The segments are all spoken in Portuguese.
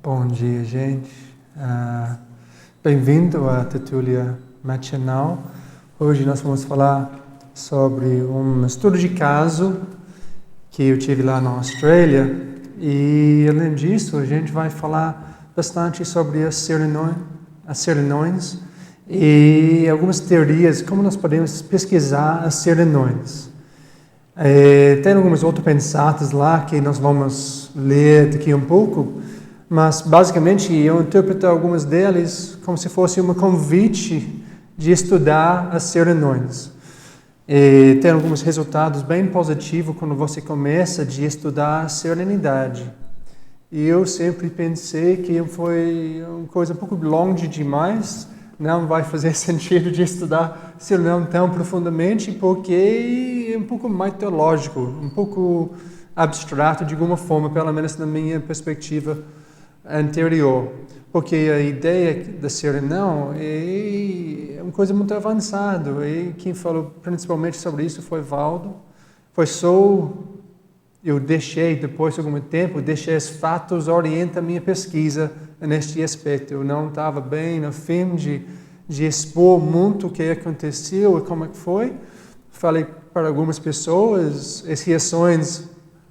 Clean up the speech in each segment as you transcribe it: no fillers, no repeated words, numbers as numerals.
Bom dia, gente. Bem-vindo à tertúlia matinal. Hoje nós vamos falar sobre um estudo de caso que eu tive lá na Austrália. E, além disso, a gente vai falar bastante sobre as serenões e algumas teorias, como nós podemos pesquisar as serenões. Tem algumas outros pensados lá que nós vamos ler daqui um pouco, mas basicamente eu interpreto algumas deles como se fosse um convite de estudar as serenões. E tem alguns resultados bem positivos quando você começa a estudar a serenidade. E eu sempre pensei que foi uma coisa um pouco longe demais, não vai fazer sentido de estudar serenão tão profundamente, porque é um pouco mais teológico, um pouco abstrato de alguma forma, pelo menos na minha perspectiva anterior. Porque a ideia da serenão é uma coisa muito avançada. E quem falou principalmente sobre isso foi Valdo. Foi só eu deixei, depois de algum tempo, os fatos orientar a minha pesquisa neste aspecto. Eu não estava bem no fim de expor muito o que aconteceu e como é que foi. Falei para algumas pessoas, as reações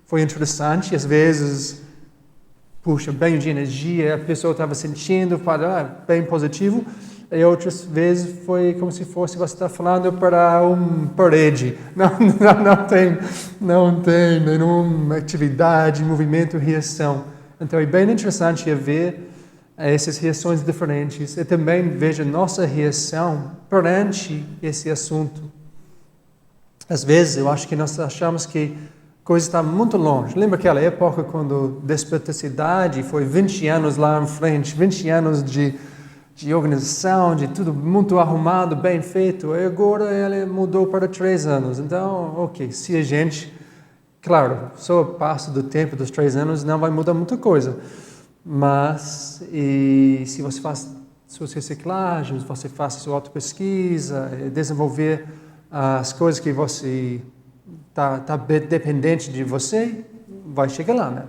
foram interessantes, às vezes, puxa, bem de energia, a pessoa estava sentindo, bem positivo, e outras vezes foi como se fosse você estar falando para uma parede. Não tem nenhuma atividade, movimento, reação. Então é bem interessante ver essas reações diferentes. E também vejo nossa reação perante esse assunto. Às vezes eu acho que nós achamos que a coisa está muito longe. Lembra aquela época quando Despertar Cidade foi 20 anos lá em frente, 20 anos de organização, de tudo muito arrumado, bem feito, e agora ele mudou para 3 anos. Então, ok, se a gente, claro, só o passo do tempo dos 3 anos não vai mudar muita coisa, mas se você faz suas reciclagens, você faz sua autopesquisa, desenvolver as coisas que você está dependente de você, vai chegar lá, né?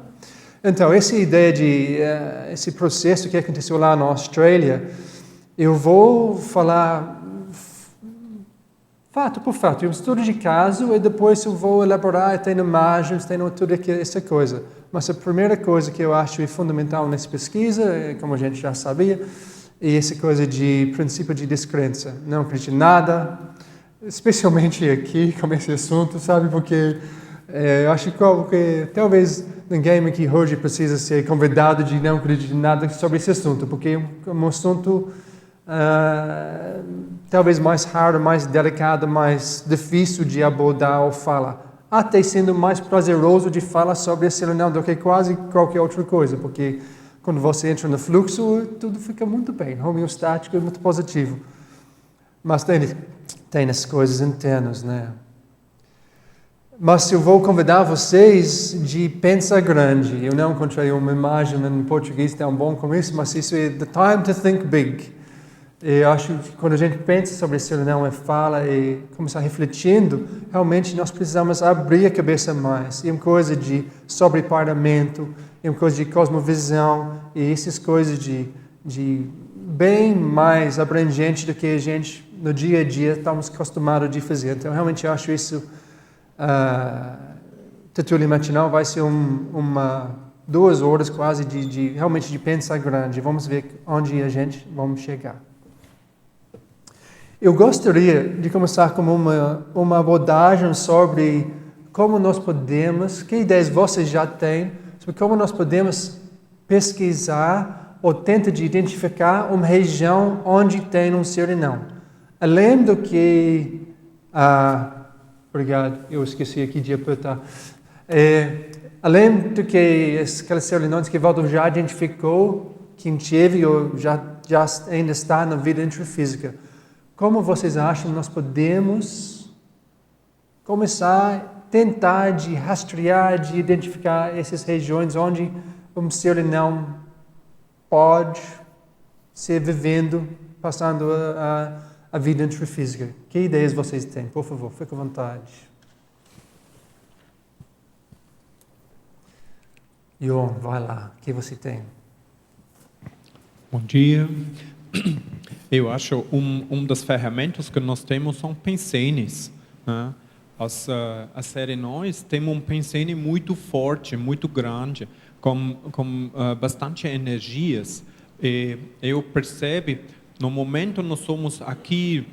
Então, essa ideia esse processo que aconteceu lá na Austrália, eu vou falar fato por fato, um estudo de caso, e depois eu vou elaborar, tem imagens, tem tudo essa coisa. Mas a primeira coisa que eu acho fundamental nessa pesquisa, como a gente já sabia, é essa coisa de princípio de descrença. Não acredito em nada, especialmente aqui, com esse assunto, sabe? Porque eu acho que talvez ninguém aqui hoje precisa ser convidado de não acreditar em nada sobre esse assunto, porque é um assunto talvez mais raro, mais delicado, mais difícil de abordar ou falar. Até sendo mais prazeroso de falar sobre a serenão do que quase qualquer outra coisa, porque quando você entra no fluxo, tudo fica muito bem, homeostático e muito positivo. Mas tem as coisas internas, né? Mas eu vou convidar vocês de pensar grande. Eu não encontrei uma imagem em português tão bom como isso, mas isso é the time to think big. Eu acho que quando a gente pensa sobre a serenão e fala e começar refletindo, realmente nós precisamos abrir a cabeça mais. É uma coisa de sobreparamento, é uma coisa de cosmovisão, e essas coisas de bem mais abrangente do que a gente no dia a dia estamos acostumados de fazer. Então, realmente eu acho isso, tertúlia matinal vai ser 2 horas quase realmente de pensar grande. Vamos ver onde a gente vamos chegar. Eu gostaria de começar com uma abordagem sobre como nós podemos, que ideias vocês já têm, sobre como nós podemos pesquisar ou tentar de identificar uma região onde tem um serenão. Além do que... obrigado, eu esqueci aqui de apertar. Além do que aquelas serenões que Valdo já identificou, quem teve ou já ainda está na vida intrafísica. Como vocês acham nós podemos começar a tentar de rastrear, de identificar essas regiões onde um serenão pode ser vivendo, passando a vida intrafísica? Que ideias vocês têm? Por favor, fique à vontade. Ion, vai lá. O que você tem? Bom dia. Eu acho das ferramentas que nós temos são pensenes, né? As serenões têm um pensene muito forte, muito grande, com bastante energias. E eu percebo, no momento nós somos aqui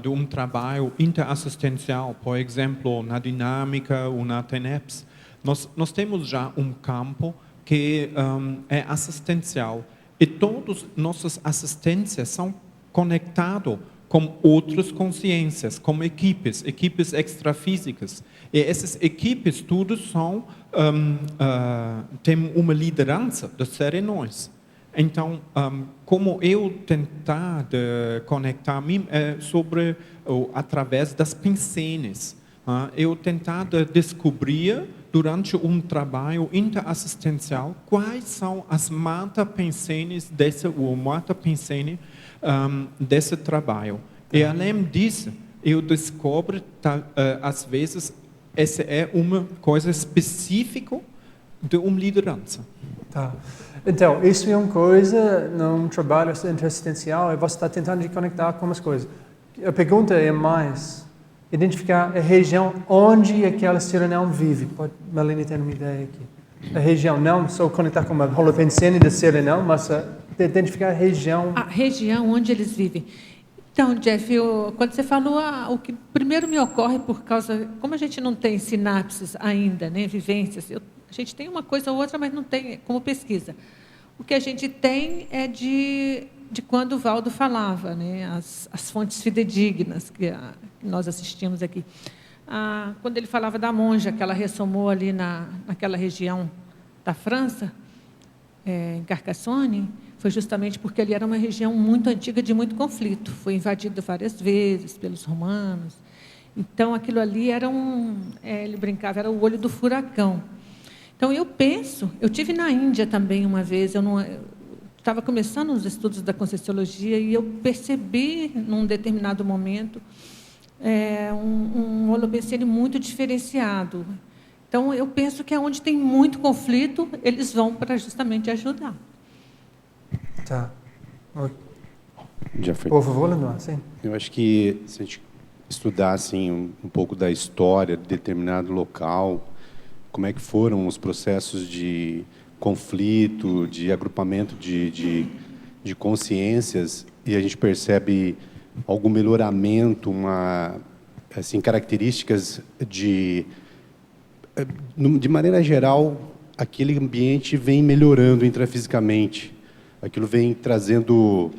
de um trabalho interassistencial, por exemplo, na dinâmica ou na TENEPS, nós temos já um campo que é assistencial. E todas nossas assistências são conectadas com outras consciências, com equipes extrafísicas. E essas equipes todas têm uma liderança dos serenões. Então, como eu tentar de conectar-me através das pensenes, eu tentar de descobrir durante um trabalho interassistencial quais são as mata-pensenes desse trabalho. E além disso, eu descubro, às vezes, essa é uma coisa específica de uma liderança. Tá. Então, isso é uma coisa num trabalho interassistencial, e você está tentando de conectar com as coisas. A pergunta é mais identificar a região onde aquela serenão vive. Pode, Melanie, ter uma ideia aqui. A região, não só conectar com a holopensene da serenão, mas identificar a região. A região onde eles vivem. Então, Jeff, quando você falou, o que primeiro me ocorre por causa, como a gente não tem sinapses ainda, né, vivências, a gente tem uma coisa ou outra, mas não tem como pesquisa. O que a gente tem é de quando o Valdo falava, né, as fontes fidedignas que nós assistimos aqui. Quando ele falava da monja, que ela ressomou ali naquela região da França, em Carcassonne, foi justamente porque ali era uma região muito antiga, de muito conflito. Foi invadida várias vezes pelos romanos. Então, aquilo ali era ele brincava, era o olho do furacão. Então, eu tive na Índia também uma vez, eu estava começando os estudos da Conscienciologia e eu percebi, num determinado momento, um holopensene muito diferenciado. Então, eu penso que onde tem muito conflito, eles vão para justamente ajudar. Tá. Jeffrey, Por favor, Lenoir, sim. eu acho que se a gente estudar assim, um pouco da história de determinado local, como é que foram os processos de conflito, de agrupamento de consciências, e a gente percebe algum melhoramento, características de maneira geral, aquele ambiente vem melhorando intrafisicamente. Aquilo vem trazendo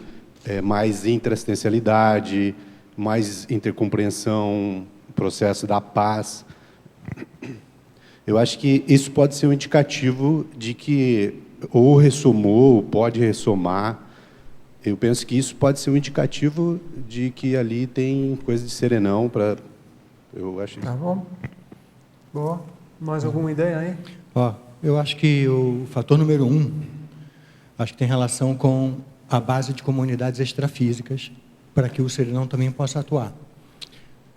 mais intraassistencialidade, mais intercompreensão, processo da paz. Eu acho que isso pode ser um indicativo de que ou ressomou, ou pode ressomar. Eu penso que isso pode ser um indicativo de que ali tem coisa de serenão para... Eu acho. Tá bom. Boa. Mais alguma ideia aí? Eu acho que o fator número 1, acho que tem relação com a base de comunidades extrafísicas, para que o serenão também possa atuar.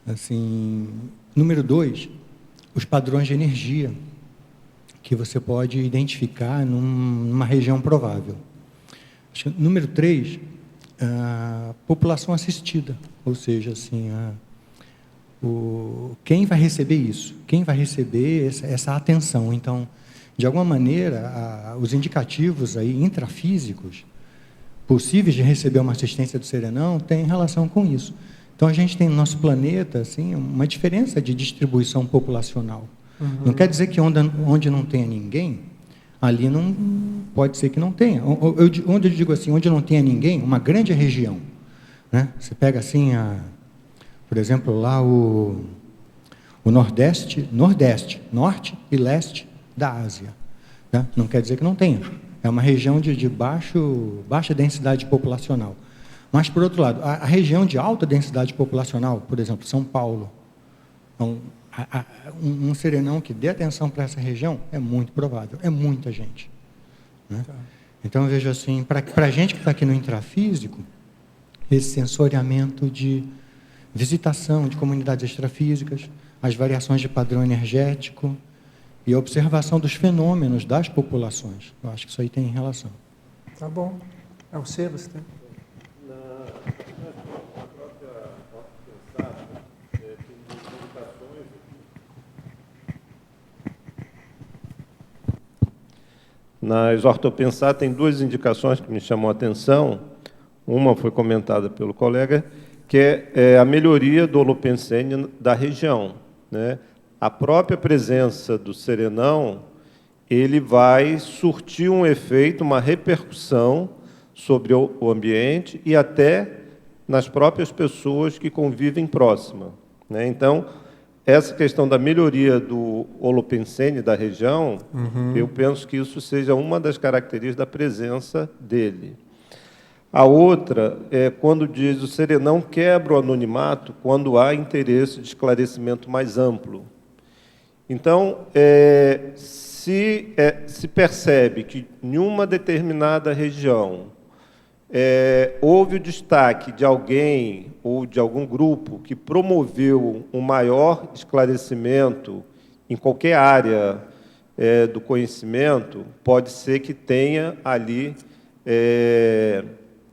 Assim, número 2, os padrões de energia que você pode identificar numa região provável. Acho que, número 3, a população assistida, ou seja, assim, quem vai receber isso? Quem vai receber essa atenção? Então, de alguma maneira, os indicativos aí, intrafísicos possíveis de receber uma assistência do serenão têm relação com isso. Então, a gente tem no nosso planeta assim, uma diferença de distribuição populacional. Não quer dizer que onde não tenha ninguém, ali não pode ser que não tenha. Onde eu digo assim, onde não tenha ninguém, uma grande região, né? Você pega assim, por exemplo, lá o Nordeste, Norte e Leste da Ásia, né? Não quer dizer que não tenha. É uma região de baixa densidade populacional. Mas, por outro lado, a região de alta densidade populacional, por exemplo, São Paulo, um serenão que dê atenção para essa região é muito provável, é muita gente, né? Tá. Então, eu vejo assim, para a gente que está aqui no intrafísico, esse sensoriamento de visitação de comunidades extrafísicas, as variações de padrão energético e a observação dos fenômenos das populações. Eu acho que isso aí tem relação. Tá bom. É o C, você tem? Nas ortopensar tem duas indicações que me chamam a atenção. Uma foi comentada pelo colega, que é a melhoria do holopensene da região, né? A própria presença do serenão, ele vai surtir um efeito, uma repercussão sobre o ambiente e até nas próprias pessoas que convivem próxima, né? Então, essa questão da melhoria do holopensene da região, eu penso que isso seja uma das características da presença dele. A outra é quando diz o serenão quebra o anonimato quando há interesse de esclarecimento mais amplo. Então, se percebe que em uma determinada região houve o destaque de alguém ou de algum grupo que promoveu um maior esclarecimento em qualquer área do conhecimento, pode ser que tenha ali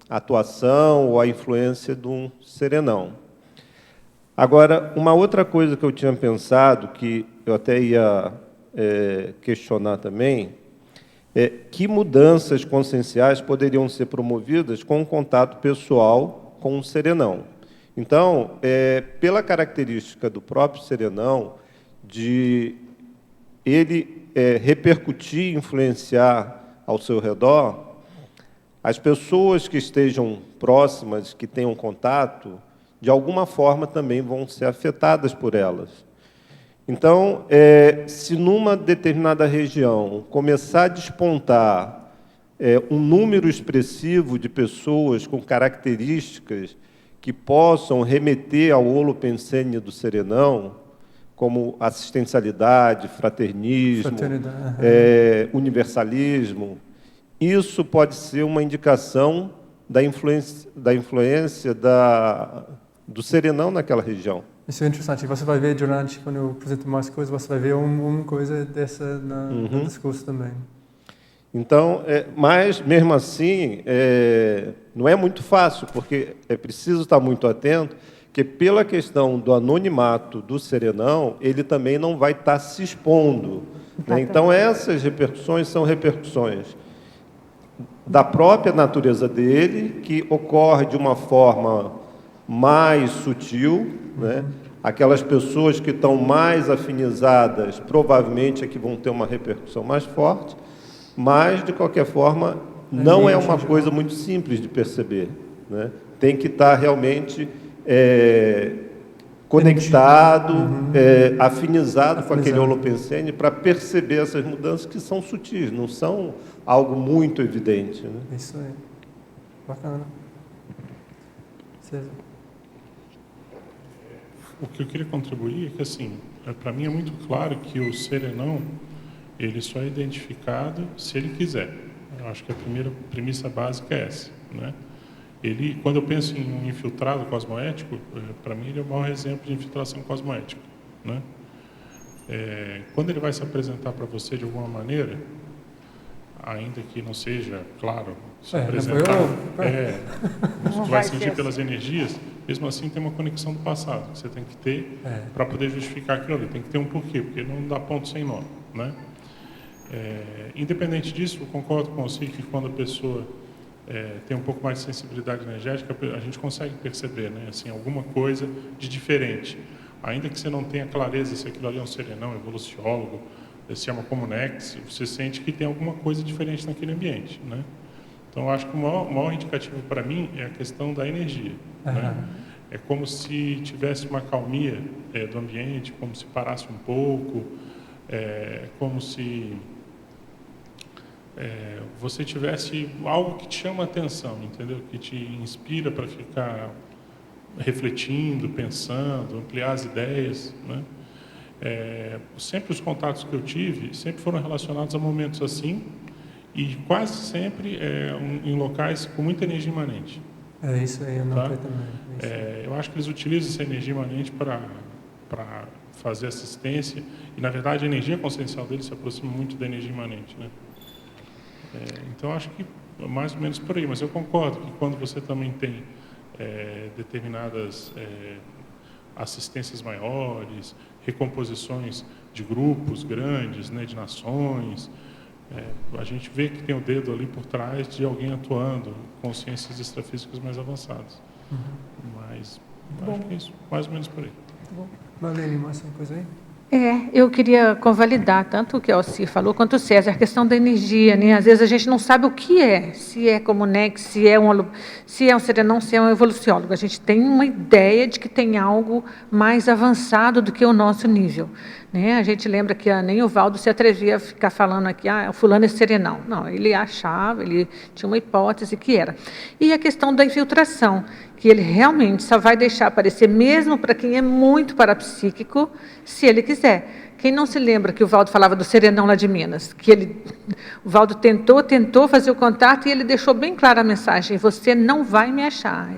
a atuação ou a influência de um serenão. Agora, uma outra coisa que eu tinha pensado, que eu até ia questionar também, que mudanças conscienciais poderiam ser promovidas com um contato pessoal com um serenão. Então, pela característica do próprio serenão, de ele repercutir, influenciar ao seu redor, as pessoas que estejam próximas, que tenham contato, de alguma forma também vão ser afetadas por elas. Então, se numa determinada região começar a despontar um número expressivo de pessoas com características que possam remeter ao holopensene do serenão, como assistencialidade, fraternismo, universalismo, isso pode ser uma indicação da influência do serenão naquela região. Isso é interessante. Você vai ver durante, quando eu apresento mais coisas, você vai ver uma coisa dessa no discurso também. Então, mas, mesmo assim, não é muito fácil, porque é preciso estar muito atento, que pela questão do anonimato do serenão, ele também não vai estar se expondo, né? Então, essas repercussões são repercussões da própria natureza dele, que ocorre de uma forma mais sutil, né? Aquelas pessoas que estão mais afinizadas, provavelmente é que vão ter uma repercussão mais forte, mas, de qualquer forma, não é uma coisa muito simples de perceber, né? Tem que estar realmente conectado, afinizado com aquele holopensene para perceber essas mudanças que são sutis, não são algo muito evidente, né? Isso aí. Bacana. César. O que eu queria contribuir é que, assim, para mim é muito claro que o serenão, ele só é identificado se ele quiser. Eu acho que a primeira premissa básica é essa, né? Ele, quando eu penso em um infiltrado cosmoético, para mim ele é o maior exemplo de infiltração cosmoética, né? Quando ele vai se apresentar para você de alguma maneira, ainda que não seja, claro, se apresentar, você vai sentir pelas energias, mesmo assim tem uma conexão do passado que você tem que ter para poder justificar aquilo ali. Tem que ter um porquê, porque não dá ponto sem nó, né? Independente disso, eu concordo com você que quando a pessoa tem um pouco mais de sensibilidade energética, a gente consegue perceber, né, assim, alguma coisa de diferente. Ainda que você não tenha clareza se aquilo ali é um serenão, evoluciólogo, se é uma comunex, você sente que tem alguma coisa diferente naquele ambiente, né? Então, eu acho que o maior indicativo para mim é a questão da energia, né? É como se tivesse uma calmia do ambiente, como se parasse um pouco, como se você tivesse algo que te chama a atenção, entendeu? Que te inspira para ficar refletindo, pensando, ampliar as ideias, né? Sempre os contatos que eu tive sempre foram relacionados a momentos assim e quase sempre em locais com muita energia imanente. É isso aí, eu notei também. Eu acho que eles utilizam essa energia imanente para fazer assistência e, na verdade, a energia consciencial deles se aproxima muito da energia imanente, né? Então, acho que mais ou menos por aí, mas eu concordo que quando você também tem determinadas assistências maiores, recomposições de grupos grandes, né, de nações, a gente vê que tem o dedo ali por trás de alguém atuando, consciências extrafísicas mais avançadas. Mas acho que é isso, mais ou menos por aí. Marlene, mais uma coisa aí? Eu queria convalidar tanto o que a Alci falou quanto o César, a questão da energia, né? Às vezes a gente não sabe o que é, se é Comunex, se é um serenão, se é um evoluciólogo. A gente tem uma ideia de que tem algo mais avançado do que o nosso nível, né? A gente lembra que nem o Valdo se atrevia a ficar falando aqui, o fulano é serenão. Não, ele achava, ele tinha uma hipótese que era. E a questão da infiltração, que ele realmente só vai deixar aparecer mesmo para quem é muito parapsíquico, se ele quiser. Quem não se lembra que o Valdo falava do serenão lá de Minas, o Valdo tentou fazer o contato e ele deixou bem clara a mensagem: você não vai me achar.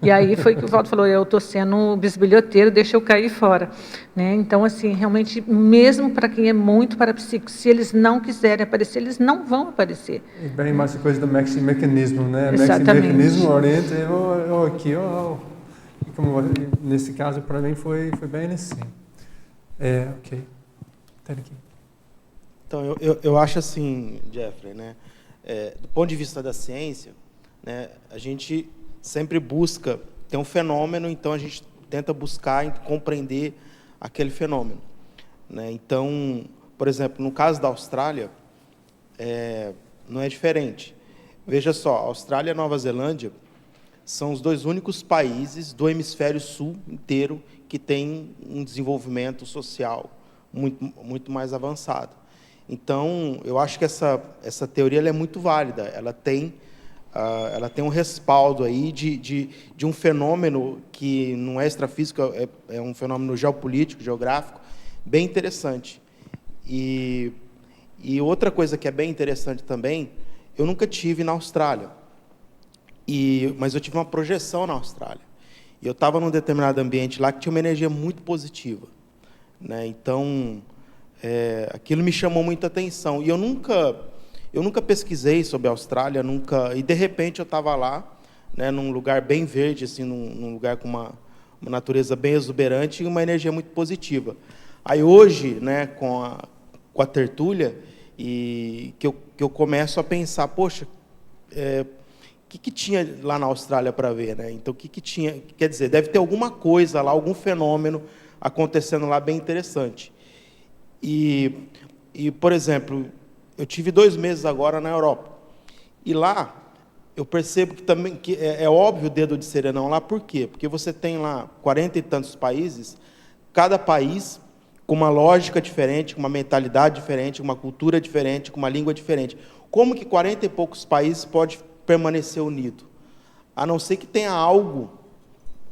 E aí foi que o Valdo falou: eu estou sendo um bisbilhoteiro, deixa eu cair fora, né? Então, assim, realmente, mesmo para quem é muito parapsíquico, se eles não quiserem aparecer, eles não vão aparecer. E bem mais a coisa do mecanismo, né? Exatamente. O mecanismo orienta aqui, E como nesse caso, para mim, foi bem assim. Ok. Thank you. Então, eu acho assim, Jeffrey, né? Do ponto de vista da ciência, né, a gente sempre busca ter um fenômeno, então a gente tenta buscar e compreender aquele fenômeno, né? Então, por exemplo, no caso da Austrália, não é diferente. Veja só, Austrália e Nova Zelândia são os dois únicos países do hemisfério sul inteiro que têm um desenvolvimento social muito mais avançado. Então, eu acho que essa teoria ela é muito válida. Ela tem um respaldo aí de um fenômeno que não é extrafísico, é um fenômeno geopolítico, geográfico, bem interessante. E outra coisa que é bem interessante também, eu nunca tive na Austrália, mas eu tive uma projeção na Austrália. E eu estava num determinado ambiente lá que tinha uma energia muito positiva, né? Então, aquilo me chamou muita atenção. E eu nunca pesquisei sobre a Austrália, e de repente eu estava lá, né, num lugar bem verde, assim, num lugar com uma natureza bem exuberante e uma energia muito positiva. Aí hoje, né, com a tertúlia, que eu começo a pensar, poxa, o que tinha lá na Austrália para ver, né? Então, o que tinha? Quer dizer, deve ter alguma coisa lá, algum fenômeno acontecendo lá bem interessante. E por exemplo, eu tive 2 meses agora na Europa. E lá, eu percebo que também que é óbvio o dedo de serenão lá. Por quê? Porque você tem lá 40 e tantos países, cada país com uma lógica diferente, com uma mentalidade diferente, uma cultura diferente, com uma língua diferente. Como que 40 e poucos países pode permanecer unido? A não ser que tenha algo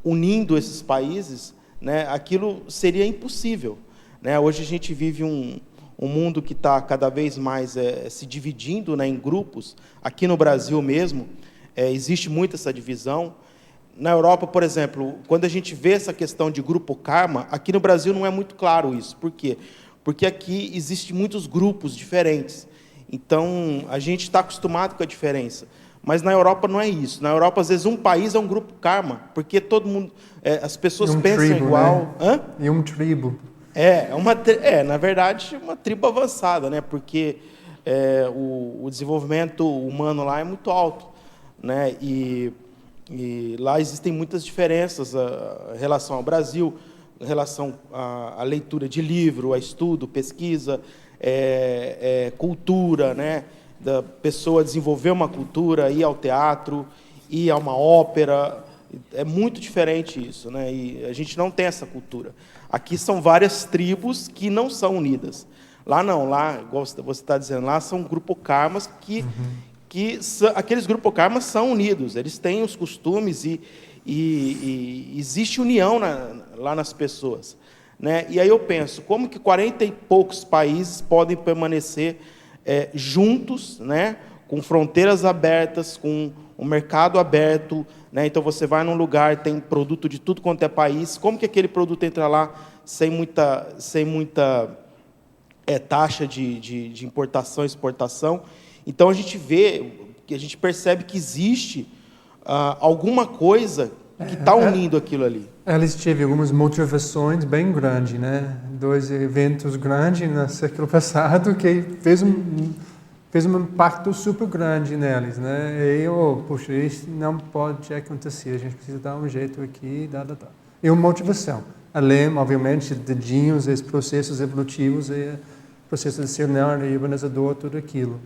unindo esses países, né? Aquilo seria impossível, né? Hoje a gente vive um mundo que está cada vez mais se dividindo, né, em grupos. Aqui no Brasil mesmo, existe muito essa divisão. Na Europa, por exemplo, quando a gente vê essa questão de grupo karma, aqui no Brasil não é muito claro isso. Por quê? Porque aqui existem muitos grupos diferentes. Então, a gente está acostumado com a diferença. Mas na Europa não é isso. Na Europa, às vezes, um país é um grupo karma, porque todo mundo, as pessoas pensam tribo, igual. Né? E um tribo. Na verdade, uma tribo avançada, né? Porque o desenvolvimento humano lá é muito alto, né? E lá existem muitas diferenças em relação ao Brasil, em relação à leitura de livro, a estudo, pesquisa, cultura, né? Da pessoa desenvolver uma cultura, ir ao teatro, ir a uma ópera. É muito diferente isso, né? E a gente não tem essa cultura. Aqui são várias tribos que não são unidas. Lá não, lá, igual você está dizendo, lá são grupo karmas aqueles grupos karmas são unidos. Eles têm os costumes e existe união lá nas pessoas, né? E aí eu penso, como que 40 e poucos países podem permanecer juntos, né? Com fronteiras abertas, com um mercado aberto, né? Então você vai num lugar, tem produto de tudo quanto é país, como que aquele produto entra lá sem muita taxa de importação e exportação? Então a gente vê que a gente percebe que existe alguma coisa que está unindo aquilo ali. Eles tiveram algumas motivações bem grandes, né? 2 eventos grandes no século passado que fez um impacto super grande neles, né? E puxa, isso não pode acontecer, a gente precisa dar um jeito aqui, E uma motivação. Além, obviamente, dedinhos, esses processos evolutivos, e processo de serenão, e urbanizador, tudo aquilo.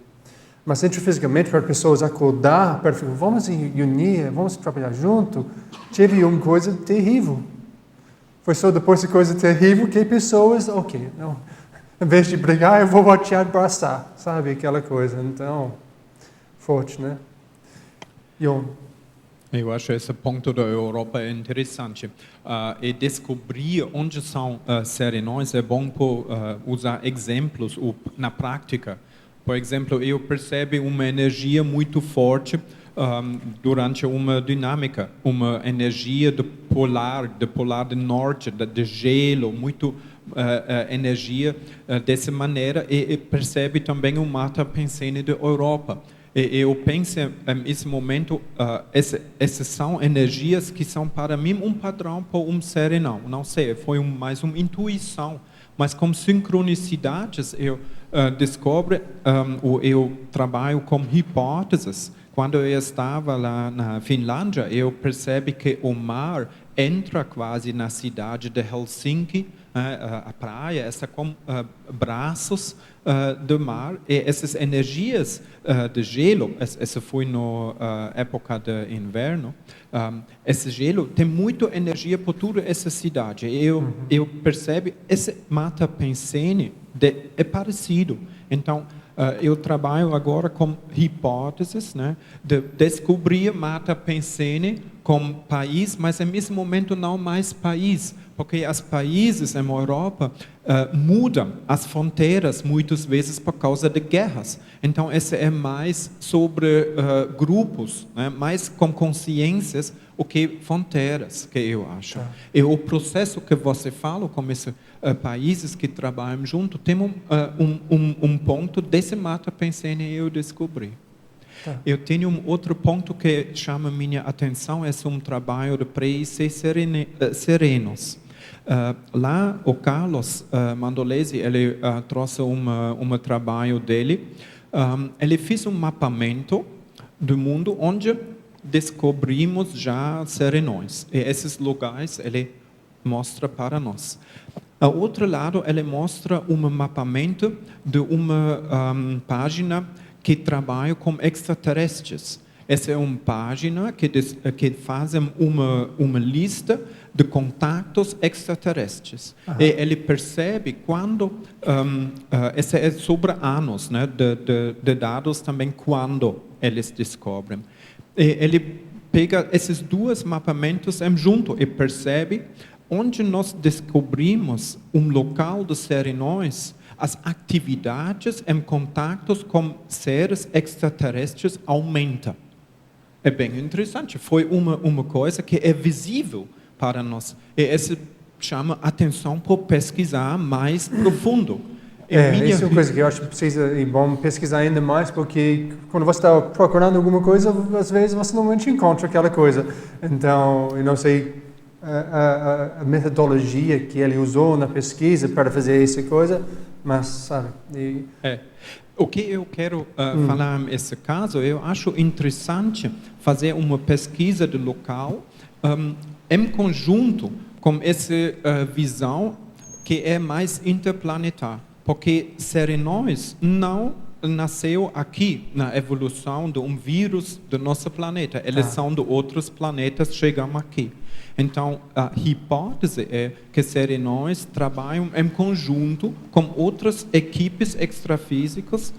Mas cientificamente, para pessoas acordar, para falar, vamos unir, vamos trabalhar junto, teve uma coisa terrível. Foi só depois da coisa terrível que pessoas, não, em vez de brigar, eu vou te abraçar, sabe, aquela coisa. Então, forte, né? Eu acho esse ponto da Europa interessante. E descobrir onde são serenões é bom por usar exemplos na prática. Por exemplo, eu percebo uma energia muito forte durante uma dinâmica, uma energia do polar do norte, de gelo, muito energia dessa maneira, e percebe também o mata pensene da Europa. E eu penso, nesse momento, essas são energias que são para mim um padrão para um serenão. Não sei, foi mais uma intuição, mas com sincronicidades eu descobro, eu trabalho com hipóteses. Quando eu estava lá na Finlândia, eu percebi que o mar entra quase na cidade de Helsinki, a praia está com braços do mar, e essas energias de gelo, essa foi na época de inverno, esse gelo tem muita energia por toda essa cidade. Eu percebo, esse mata pensene é parecido. Então, eu trabalho agora com hipóteses, né, de descobrir mata pensene como país, mas nesse momento não mais país, porque os países na Europa mudam as fronteiras muitas vezes por causa de guerras. Então, esse é mais sobre grupos, né, mais com consciências o que fronteiras, que eu acho. E o processo que você fala, como esses países que trabalham junto, tem um ponto desse mata pensene eu descobri. Eu tenho um outro ponto que chama minha atenção, é um trabalho de pré-IC serenos. Lá, o Carlos Mandolesi, ele trouxe um trabalho dele. Ele fez um mapeamento do mundo onde descobrimos já serenões. E esses lugares ele mostra para nós. Ao outro lado, ele mostra um mapeamento de uma página que trabalha com extraterrestres. Essa é uma página que faz uma lista de contatos extraterrestres. E ele percebe quando, essa é sobre anos, né, de dados também quando eles descobrem. E ele pega esses dois mapeamentos junto e percebe onde nós descobrimos um local de serenões, as atividades em contatos com seres extraterrestres aumentam. É bem interessante. Foi uma coisa que é visível para nós. E isso chama atenção para pesquisar mais profundo. Isso é uma coisa que eu acho que precisa, é bom pesquisar ainda mais, porque quando você está procurando alguma coisa, às vezes você não encontra aquela coisa. Então, eu não sei a metodologia que ele usou na pesquisa para fazer essa coisa, mas, sabe... O que eu quero falar nesse caso, eu acho interessante fazer uma pesquisa do local em conjunto com essa visão que é mais interplanetar. Porque serenões não nasceu aqui na evolução de um vírus do nosso planeta. Eles são de outros planetas, chegam aqui. Então, a hipótese é que serenões trabalham em conjunto com outras equipes extrafísicas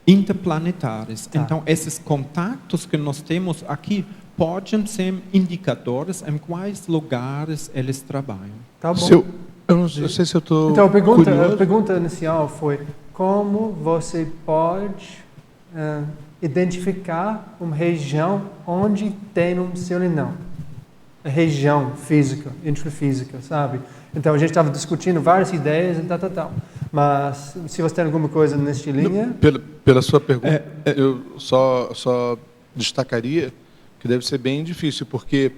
interplanetárias. Então, esses contatos que nós temos aqui podem ser indicadores em quais lugares eles trabalham. Tá bom. Eu não sei se eu estou Então, a pergunta inicial foi como você pode identificar uma região onde tem um serenão? A região física, intrafísica, sabe? Então, a gente estava discutindo várias ideias e tal. Mas, se você tem alguma coisa nesta linha... Pela sua pergunta... Eu só destacaria que deve ser bem difícil, porque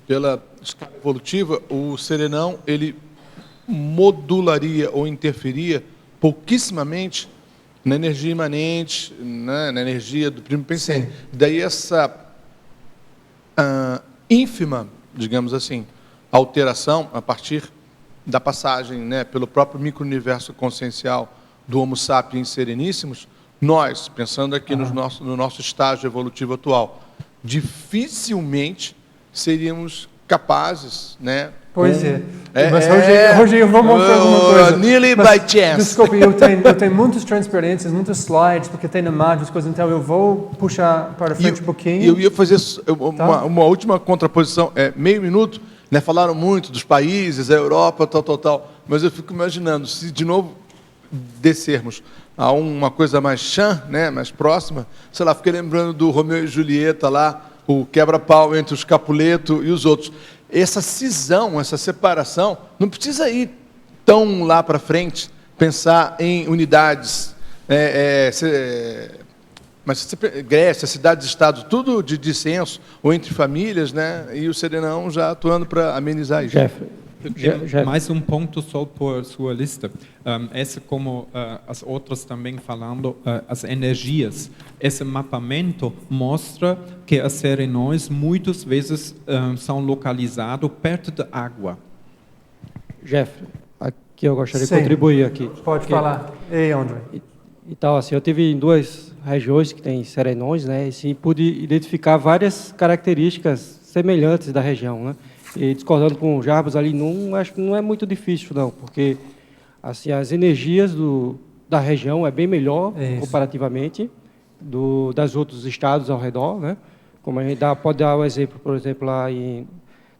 pela escala evolutiva, o serenão ele modularia ou interferia pouquissimamente na energia imanente, né, na energia do primo pensene. Daí essa ínfima, digamos assim, alteração a partir da passagem, né, pelo próprio micro-universo consciencial do Homo sapiens sereníssimos, nós, pensando aqui no nosso estágio evolutivo atual, dificilmente seríamos capazes, né? Pois é. Mas, Rogério, eu vou mostrar alguma coisa. Nearly by chance. Desculpe, eu tenho muitas transparências, muitos slides, porque tem imagens, coisas, então eu vou puxar para frente um pouquinho. Eu ia fazer uma última contraposição, meio minuto, né? Falaram muito dos países, a Europa, tal, mas eu fico imaginando, se de novo descermos a uma coisa mais chã, né? Mais próxima, sei lá, fiquei lembrando do Romeu e Julieta lá, o quebra-pau entre os Capuleto e os outros. Essa cisão, essa separação, não precisa ir tão lá para frente, pensar em unidades, mas Grécia, cidades-estados, tudo de dissenso, ou entre famílias, né? E o serenão já atuando para amenizar isso. Mais um ponto só por sua lista. Essa, como as outras também falando, as energias. Esse mapeamento mostra que as serenões muitas vezes são localizados perto da água. Jeffrey, aqui eu gostaria de contribuir aqui. Pode falar. Ei, André. Então, assim, eu tive em 2 regiões que tem serenões, né? E sim, pude identificar várias características semelhantes da região, né? E discordando com o Jarbas ali, acho que não é muito difícil, não, porque assim, as energias da região é bem melhor, comparativamente, das outros estados ao redor, né? Como a gente pode dar o exemplo, por exemplo, lá em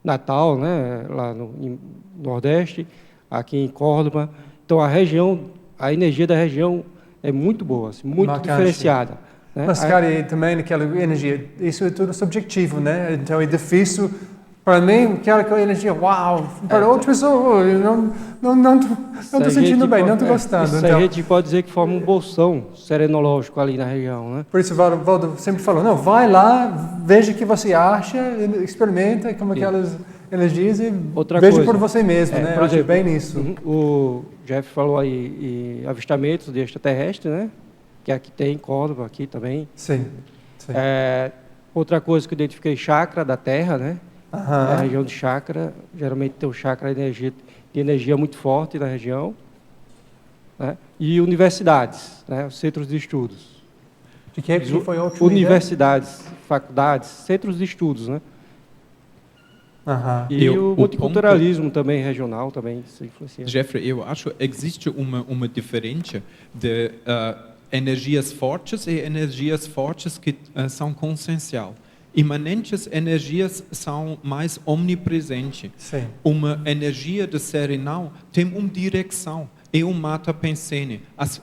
Natal, né? Lá no Nordeste, aqui em Córdoba. Então, a energia da região é muito boa, assim, muito diferenciada. Né? Mas, cara, e também aquela energia, isso é tudo subjetivo, né? Então, é difícil. Para mim, aquela energia, uau! Para outras, eu não estou sentindo bem, não estou gostando. Isso então, a gente pode dizer que forma um bolsão serenológico ali na região, né? Por isso, o Valdo sempre falou, não, vai lá, veja o que você acha, experimenta como aquelas energias e veja por você mesmo, né? Eu acho bem nisso. O Jeff falou aí avistamentos de extraterrestres, né? Que aqui tem em Córdoba, aqui também. Sim. Outra coisa que eu identifiquei, chakra da Terra, né? A região de chakra, geralmente tem um chakra de energia muito forte na região, né? E universidades, né? Os centros de estudos. De que foi outro? Universidades, faculdades, centros de estudos, né? E o multiculturalismo também regional também se influencia. Jeffrey, eu acho que existe uma diferença de energias fortes e energias fortes que são consciencial. Imanentes energias são mais omnipresentes. Sim. Uma energia de serenal tem uma direção, é um mata pensene. As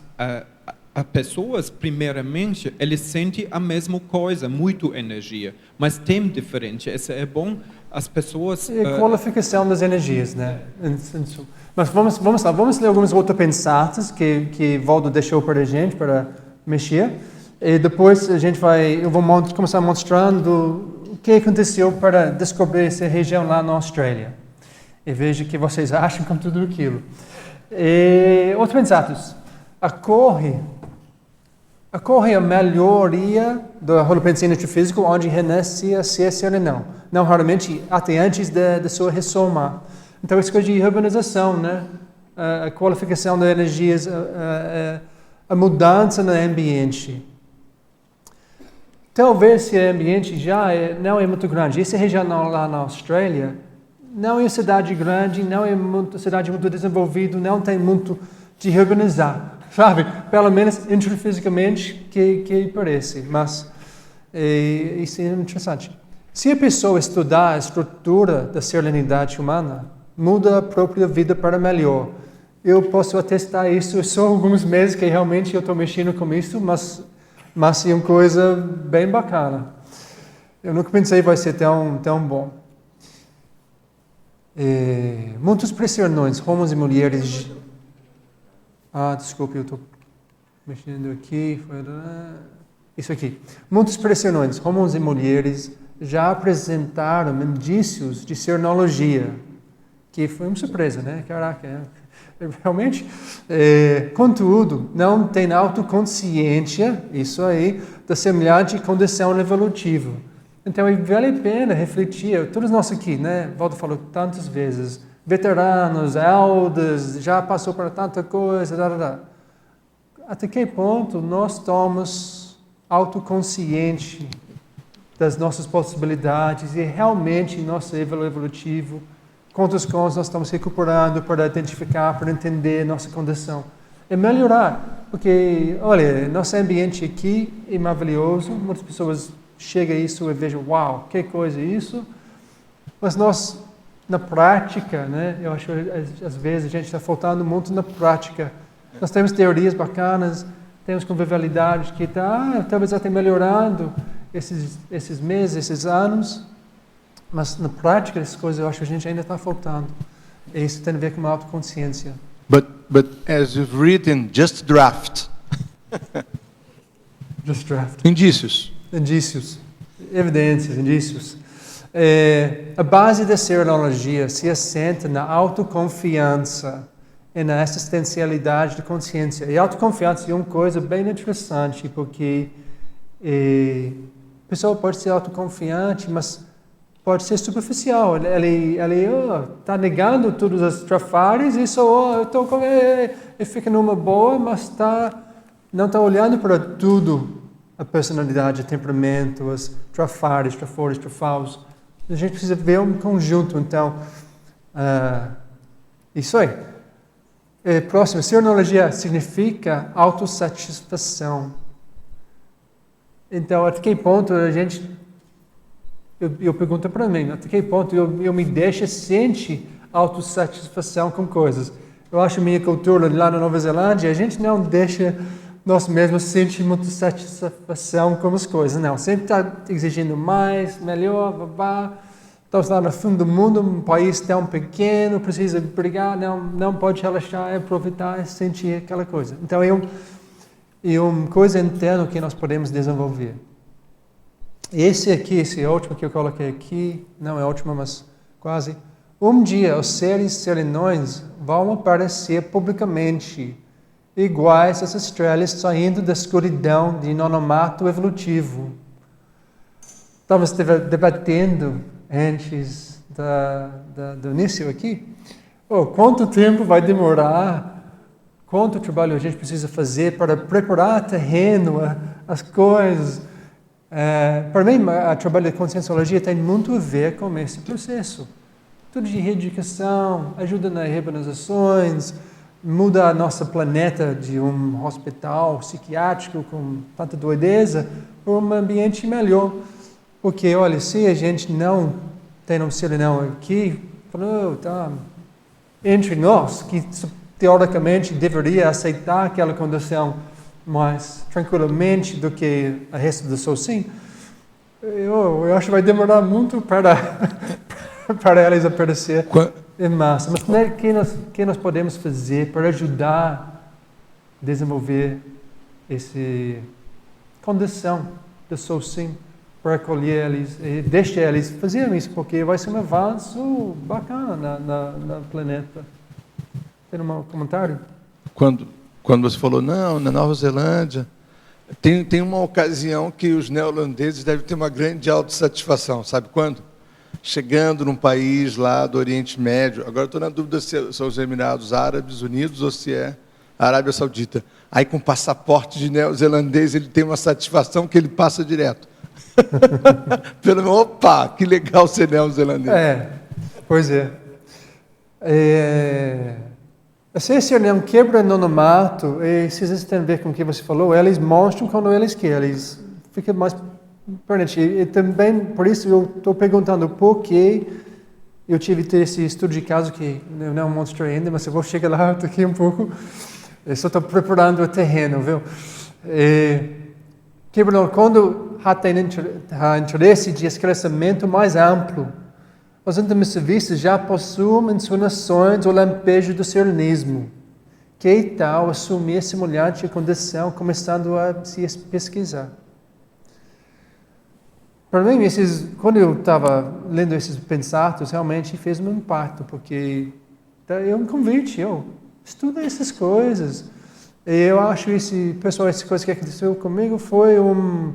pessoas, primeiramente, eles sentem a mesma coisa, muito energia, mas tem diferente. Isso é bom. As pessoas... E a qualificação das energias, né? Mas vamos lá, vamos ler algumas outras pensadas que Valdo deixou para a gente, para mexer. E depois eu vou começar mostrando o que aconteceu para descobrir essa região lá na Austrália. E veja o que vocês acham com tudo aquilo. E outros pensados. Ocorre a melhoria do holopensene físico onde renasce a ciência ou não. Não raramente até antes da sua ressoma. Então, isso é coisa de urbanização, né? A qualificação das energias, a mudança no ambiente. Talvez se o ambiente não é muito grande. Essa região lá na Austrália não é uma cidade grande, não é uma cidade muito desenvolvida, não tem muito de urbanizar, sabe? Pelo menos intrafisicamente que parece. Mas isso é interessante. Se a pessoa estudar a estrutura da serenidade humana, muda a própria vida para melhor. Eu posso atestar isso. Só alguns meses que realmente eu estou mexendo com isso, mas é uma coisa bem bacana. Eu nunca pensei que vai ser tão bom. Muitos pressionões, homens e mulheres... desculpe, eu estou mexendo aqui. isso aqui. Muitas expressões, homens e mulheres, já apresentaram indícios de serenologia, que foi uma surpresa, né? Caraca, realmente. Contudo, não tem autoconsciência, isso aí, da semelhante condição evolutiva. Então, vale a pena refletir, todos nós aqui, né? Volto a falar tantas vezes, veteranos, elders, já passou por tanta coisa, Até que ponto nós estamos autoconscientes das nossas possibilidades e realmente nosso evolutivo, quantas coisas nós estamos recuperando para identificar, para entender nossa condição. É melhorar, porque, olha, nosso ambiente aqui é maravilhoso, muitas pessoas chegam a isso e vejam, uau, que coisa é isso, mas nós, na prática, né, eu acho que às vezes a gente está faltando muito na prática. Nós temos teorias bacanas, temos convivialidade que talvez até melhorando esses meses, esses anos, mas na prática essas coisas eu acho que a gente ainda está faltando. E isso tem a ver com a autoconsciência. But as you've written, just draft. Just draft. Indícios. Indícios, evidências, indícios. A base da serenologia se assenta na autoconfiança e na existencialidade da consciência. E autoconfiança é uma coisa bem interessante, porque a pessoa pode ser autoconfiante, mas pode ser superficial. Ele está negando todas as trafares e só fica numa boa, mas não está olhando para tudo. A personalidade, o temperamento, as trafares, trafores, trafaus. A gente precisa ver um conjunto, então. Isso aí. Próximo, serenologia significa autossatisfação. Então, até que ponto a gente... Eu pergunto para mim, até que ponto eu me deixo sentir autossatisfação com coisas. Eu acho que minha cultura lá na Nova Zelândia, a gente não deixa... nós mesmos sentimos muita satisfação com as coisas. Não, sempre está exigindo mais, melhor, Estamos lá no fundo do mundo, um país tão pequeno, precisa brigar, não pode relaxar, aproveitar e sentir aquela coisa. Então, é uma coisa interna que nós podemos desenvolver. Esse último que eu coloquei aqui, não é último, mas quase. Um dia, os seres serenões vão aparecer publicamente, iguais às estrelas saindo da escuridão de anonimato evolutivo. Estávamos debatendo antes do início aqui, quanto tempo vai demorar, quanto trabalho a gente precisa fazer para preparar terreno, as coisas. Para mim, o trabalho de conscienciologia tem muito a ver com esse processo. Tudo de reeducação, ajuda nas reorganizações, muda nosso planeta de um hospital psiquiátrico com tanta doideza para um ambiente melhor. Porque, olha, se a gente não tem um serenão aqui, entre nós, que teoricamente deveria aceitar aquela condição mais tranquilamente do que o resto do Socin, eu acho que vai demorar muito para eles aparecer em massa. Mas o que nós podemos fazer para ajudar a desenvolver essa condição do Socin, para acolher eles e deixar eles fazerem isso, porque vai ser um avanço bacana no planeta. Tem um comentário? Quando você falou, não, na Nova Zelândia, tem uma ocasião que os neerlandeses devem ter uma grande autossatisfação, sabe quando? Chegando num país lá do Oriente Médio, agora estou na dúvida se são os Emirados Árabes Unidos ou se é a Arábia Saudita. Aí com passaporte de neozelandês ele tem uma satisfação que ele passa direto. Opa, que legal ser neozelandês. Pois é. Esse não quebra anonimato, e se isso tem a ver com o que você falou, eles mostram quando eles querem, eles ficam mais perante. E também, por isso, eu estou perguntando por que eu tive que ter esse estudo de caso que eu não mostrei ainda, mas eu vou chegar lá daqui um pouco. Eu só estou preparando o terreno, viu? Quando tem interesse de esclarecimento mais amplo, os intermissivistas já possuem em suas nações o lampejo do serenismo. Que tal assumir semelhante condição, começando a se pesquisar? para mim, quando eu estava lendo esses pensatos, realmente fez um impacto, porque é um convite, estuda essas coisas. E eu acho essa coisa que aconteceu comigo foi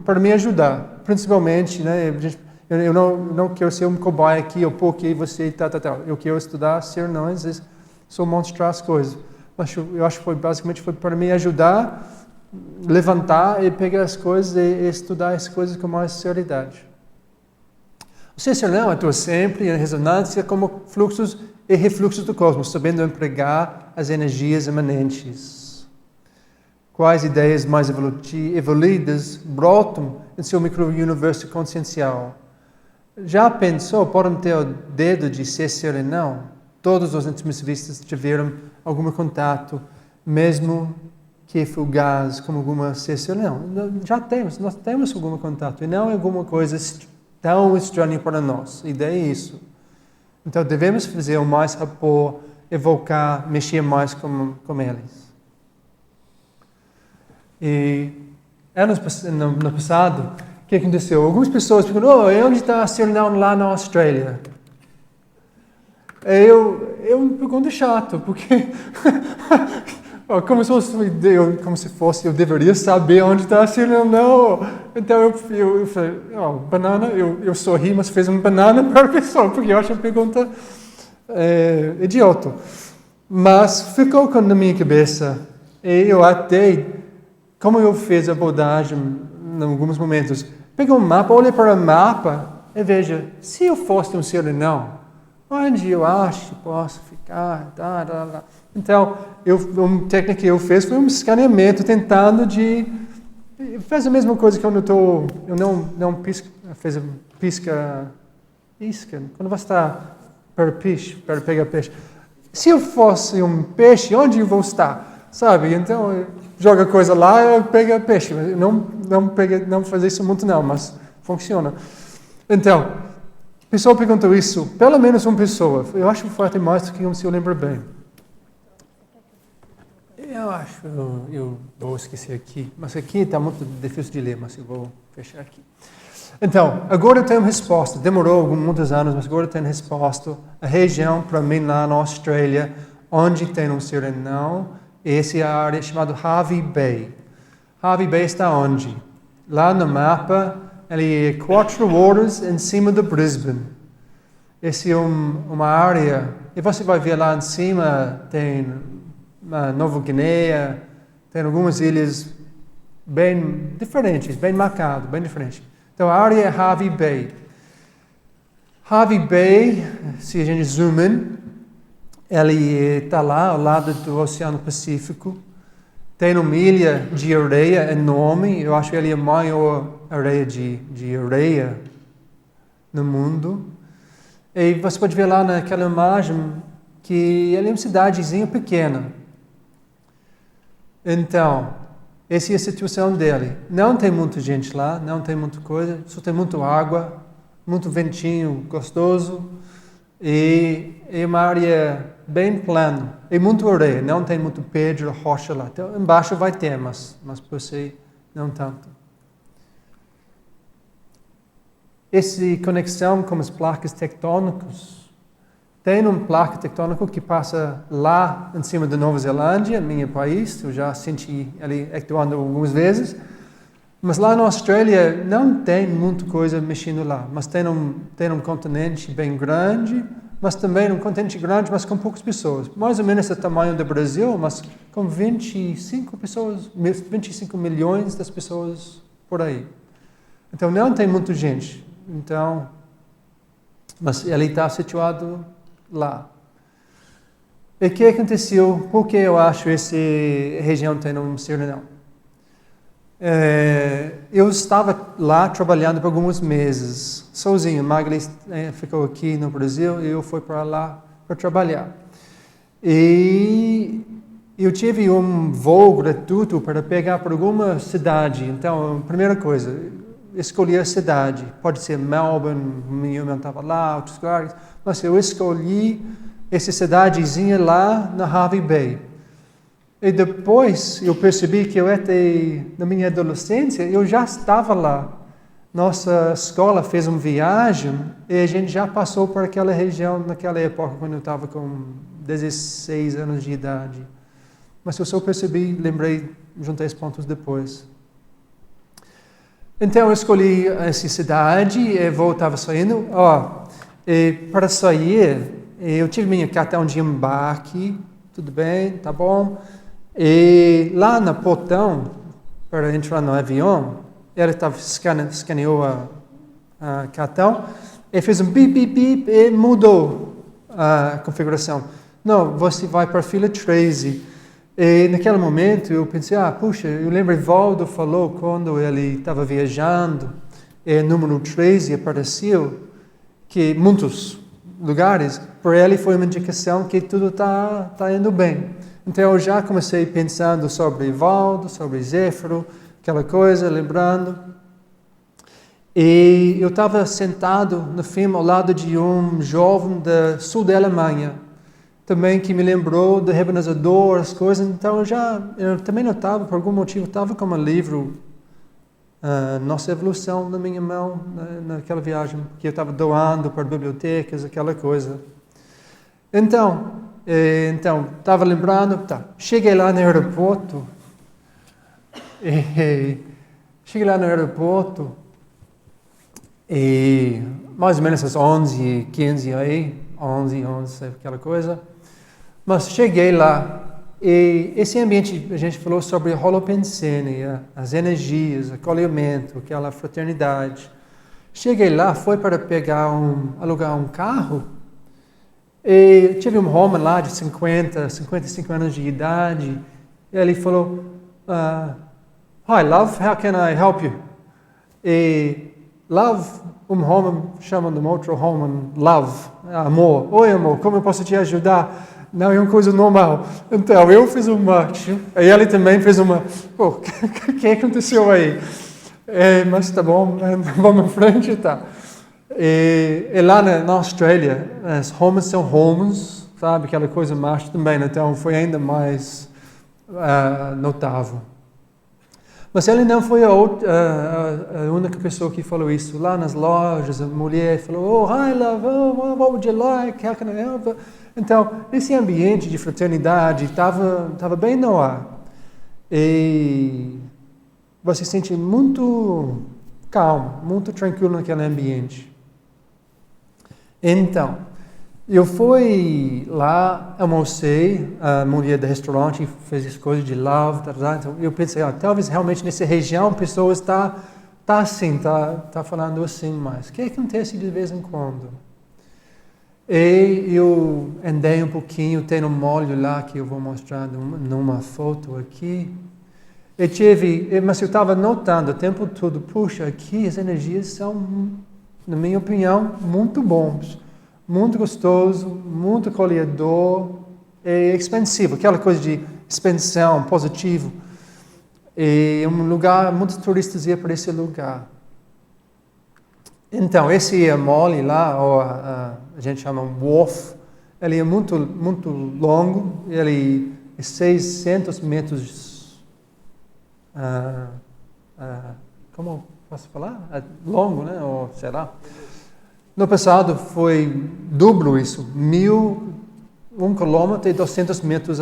para me ajudar, principalmente, né? Eu não quero ser um cobaia aqui, porque você tal. Eu quero estudar serenões, só mostrar as coisas. Mas eu acho que basicamente foi para me ajudar, levantar e pegar as coisas e estudar as coisas com mais seriedade. O ser serenão atua sempre em ressonância como fluxos e refluxos do cosmos, sabendo empregar as energias imanentes. Quais ideias mais evoluídas brotam em seu micro-universo consciencial? Já pensou, podem ter o dedo de ser serenão? Todos os intermissivistas tiveram algum contato, mesmo que fugaz, com alguma ser serenão. Nós temos algum contato, e não é alguma coisa tão estranha para nós. A ideia é isso. Então, devemos fazer o mais rapport, evocar, mexer mais com eles. E no passado, o que aconteceu? Algumas pessoas perguntam, onde está a serenão lá na Austrália? É uma pergunta chata, porque como se fosse eu deveria saber onde está a serenão. Então eu falei, banana, eu sorri, mas fez uma banana para a pessoa, porque eu acho a pergunta idiota. Mas ficou na minha cabeça, e eu até, como eu fiz a abordagem em alguns momentos, pega um mapa, olha para o mapa e veja, se eu fosse um serenão, onde eu acho que posso ficar, Então, uma técnica que eu fiz foi um escaneamento, tentando faz a mesma coisa que eu não pisco, fez pisca, quando você está para pegar peixe. Se eu fosse um peixe, onde eu vou estar? Sabe? Então, joga coisa lá, eu pego peixe. Não fazer isso muito não, mas funciona. Então, a pessoa perguntou isso, pelo menos uma pessoa. Eu acho que foi até mais do que se eu lembro bem. Eu vou esquecer aqui, mas aqui está muito difícil de ler, mas eu vou fechar aqui. Então, agora eu tenho resposta. Demorou muitos anos, mas agora eu tenho resposta. A região, para mim, lá na Austrália, onde tem um serenão, essa é a área chamada Hervey Bay. Hervey Bay está onde? Lá no mapa, ele é 4 horas em cima de Brisbane. Essa é uma área, e você vai ver lá em cima, tem Nova Guiné, tem algumas ilhas bem diferentes, bem marcadas, bem diferentes. Então, a área é Hervey Bay. Hervey Bay, se a gente zoom in, ele está lá ao lado do Oceano Pacífico. Tem uma ilha de areia enorme, eu acho que ele é a maior areia de areia no mundo. E você pode ver lá naquela imagem que ele é uma cidadezinha pequena. Então, essa é a situação dele. Não tem muita gente lá, não tem muita coisa, só tem muita água, muito ventinho gostoso e é uma área bem plana. E muito areia, não tem muito pedra, rocha lá. Então, embaixo vai ter, mas por si não tanto. Essa conexão com as placas tectônicas, tem uma placa tectônica que passa lá em cima da Nova Zelândia, meu país, eu já senti ele atuando algumas vezes, mas lá na Austrália não tem muita coisa mexendo lá, mas tem um continente bem grande, mas também um continente grande, mas com poucas pessoas, mais ou menos o tamanho do Brasil, mas com 25 milhões das pessoas por aí. Então não tem muita gente, mas ele está situado lá. E o que aconteceu? Por que eu acho essa região tem um serenão? Eu estava lá trabalhando por alguns meses, sozinho. Magli ficou aqui no Brasil e eu fui para lá para trabalhar. E eu tive um voo gratuito para pegar para alguma cidade. Então, a primeira coisa, escolhi a cidade. Pode ser Melbourne, minha irmã estava lá, outros lugares. Mas eu escolhi essa cidadezinha lá na Hervey Bay. E depois eu percebi que na minha adolescência, eu já estava lá. nossa escola fez uma viagem e a gente já passou por aquela região naquela época, quando eu estava com 16 anos de idade. Mas eu só percebi, lembrei, juntei os pontos depois. Então eu escolhi essa cidade e estava saindo. E para sair, eu tive minha cartão de embarque, tudo bem, tá bom. E lá no portão, para entrar no avião, ele escaneou a cartão e fez um bip, bip, bip e mudou a configuração. Não, você vai para a fila 13. E naquele momento eu pensei, puxa, eu lembro que Valdo falou quando ele estava viajando e o número 13 apareceu, que muitos lugares, por ele foi uma indicação que tudo está indo bem. Então eu já comecei pensando sobre Valdo, sobre Zéfiro, aquela coisa, lembrando. E eu estava sentado no filme ao lado de um jovem do sul da Alemanha, também que me lembrou do Rebanazador, as coisas. Então eu também notava, por algum motivo, estava com um livro, Nossa Evolução, na minha mão, naquela viagem, que eu estava doando para bibliotecas, aquela coisa. Então, estava lembrando, cheguei lá no aeroporto, e mais ou menos às 11h15 aí, 11, aquela coisa. Mas cheguei lá, e esse ambiente, a gente falou sobre a Holopensene, as energias, acolhimento, aquela fraternidade. Cheguei lá, foi para alugar um carro, e tive um homem lá de 55 anos de idade, e ele falou, Hi, love, how can I help you? E love, homem chama de outro homem, love, amor. Oi, amor, como eu posso te ajudar? Não, é uma coisa normal. Então, eu fiz um macho, e ele também fez uma... O que aconteceu aí? Mas tá bom, vamos em frente, tá. E lá na Austrália, as homens são homens, sabe? Aquela coisa macho também, então foi ainda mais notável. Mas ele não foi a única pessoa que falou isso. Lá nas lojas, a mulher falou, hi love, what would you like, how can I help? Então, esse ambiente de fraternidade estava bem no ar. E você se sente muito calmo, muito tranquilo naquele ambiente. Então, eu fui lá, almocei, a mulher do restaurante fez as coisas de love, então eu pensei, talvez realmente nessa região pessoas tá falando assim, mas o que acontece de vez em quando? E eu andei um pouquinho, tem um molho lá que eu vou mostrar numa foto aqui. Mas eu estava notando o tempo todo, puxa, aqui as energias são, na minha opinião, muito bons. Muito gostoso, muito acolhedor e expansivo, aquela coisa de expansão, positivo. E um lugar, muitos turistas iam para esse lugar. Então, esse mole lá, ou a gente chama wharf, ele é muito, muito longo, ele é 600 metros, como posso falar? Longo, né? Ou sei lá. No passado foi duplo isso, 1 quilômetro e 200 metros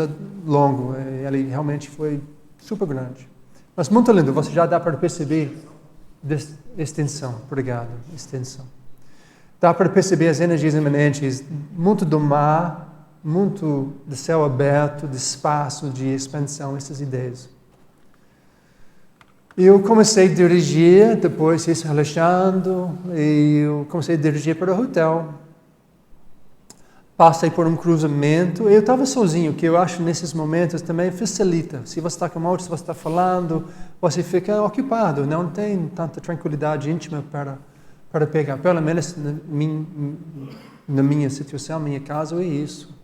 longo. Ele realmente foi super grande. Mas muito lindo, você já dá para perceber extensão. Obrigado, extensão. Dá para perceber as energias imanentes, muito do mar, muito do céu aberto, de espaço, de expansão, essas ideias. Eu comecei a dirigir, depois isso relaxando, e eu comecei a dirigir para o hotel. Passei por um cruzamento, eu estava sozinho, que eu acho nesses momentos também facilita. Se você está com outro, se você está falando, você fica ocupado, não tem tanta tranquilidade íntima para pegar. Pelo menos na minha situação, minha casa, é isso.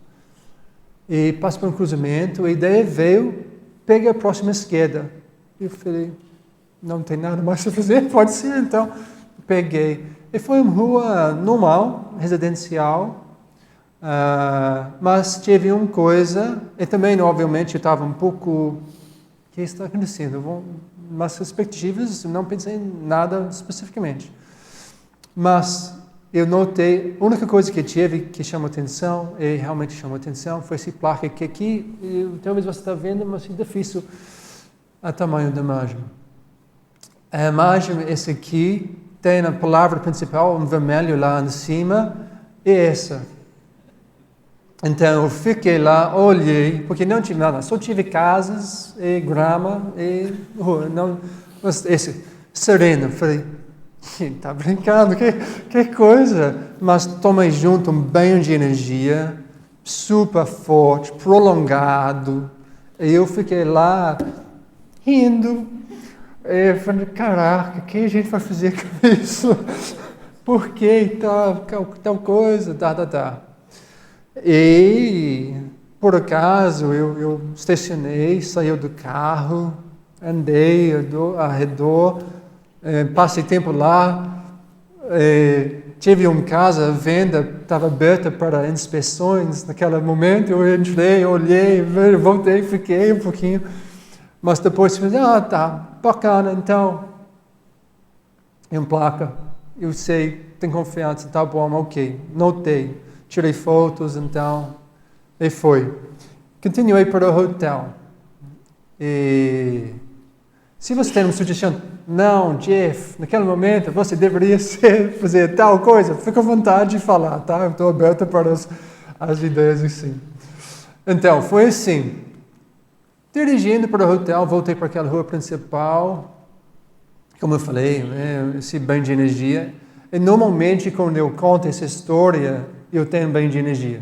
E passei por um cruzamento, a ideia veio, peguei a próxima esquerda. Eu falei, não tem nada mais a fazer, pode ser, então peguei. E foi uma rua normal, residencial, mas teve uma coisa, e também, obviamente, eu estava um pouco, o que está acontecendo? mas perspectivas, não pensei em nada especificamente. Mas eu notei, a única coisa que tive que chamou atenção, e realmente chamou atenção, foi esse placa que aqui, talvez você está vendo, mas é difícil o tamanho da imagem. A imagem, esse aqui, tem a palavra principal, um vermelho lá em cima, e essa. Então eu fiquei lá, olhei, porque não tive nada, só tive casas e grama e rua. Não, mas esse, sereno, falei, tá brincando, que coisa. Mas tomei junto um banho de energia, super forte, prolongado. E eu fiquei lá, rindo. E eu falei, caraca, o que a gente vai fazer com isso? Por que tal coisa? E, por acaso, eu estacionei, saí do carro, andei ao redor, passei tempo lá, tive uma casa à venda, estava aberta para inspeções. Naquele momento eu entrei, olhei, voltei, fiquei um pouquinho, mas depois falei, tá, bacana, então, em placa, eu sei, tenho confiança, tá bom, ok, notei, tirei fotos, então, e foi. Continuei para o hotel. E se você tem uma sugestão, não, Jeff, naquele momento você deveria fazer tal coisa, fica à vontade de falar, tá? Eu estou aberto para as ideias assim. Então, foi assim. Dirigindo para o hotel, voltei para aquela rua principal, como eu falei, esse banho de energia. E normalmente, quando eu conto essa história, eu tenho banho de energia.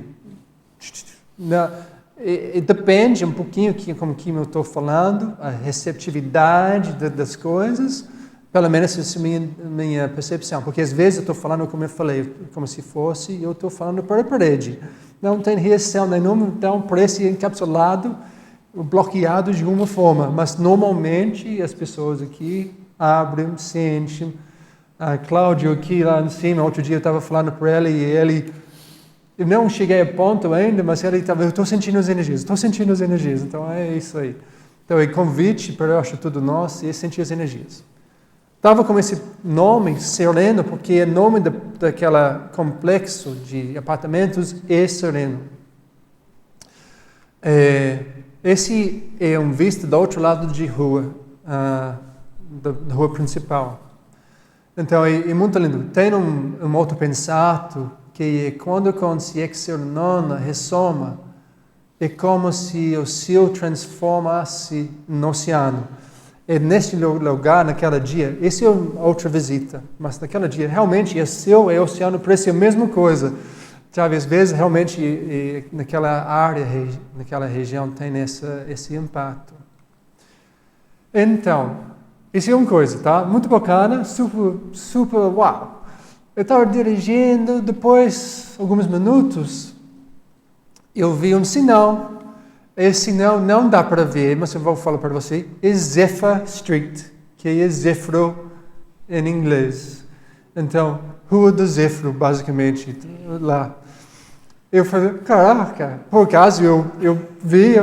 E depende um pouquinho como que eu estou falando, a receptividade das coisas, pelo menos essa é a minha percepção. Porque às vezes eu estou falando, como eu falei, como se fosse, eu estou falando para a parede. Não tem reação nenhuma, então parece encapsulado, bloqueado de alguma forma. Mas normalmente as pessoas aqui abrem, sentem. A Cláudio aqui lá em cima, outro dia eu estava falando para ele e ele... Eu não cheguei a ponto ainda, mas ele estava, eu estou sentindo as energias, então é isso aí. Então é convite para eu acho tudo nosso e sentir as energias. Estava com esse nome, Sereno, porque é nome daquela complexo de apartamentos é Sereno. Esse é um vista do outro lado de rua, da rua principal. Então é muito lindo. Tem um outro pensato, que quando a consciência nona ressoma, é como se o céu transformasse no oceano. E neste lugar, naquele dia, essa é outra visita, mas naquele dia, realmente, o céu e o oceano parecem a mesma coisa. Talvez, às vezes, realmente, naquela área, naquela região, tem esse impacto. Então, isso é uma coisa, tá? Muito bacana, super, uau! Eu estava dirigindo, depois, alguns minutos, eu vi um sinal. Esse sinal não dá para ver, mas eu vou falar para você. É Zephyr Street, que é Zéfiro em inglês. Então, Rua do Zéfiro, basicamente, lá. Eu falei, caraca, por acaso eu vi,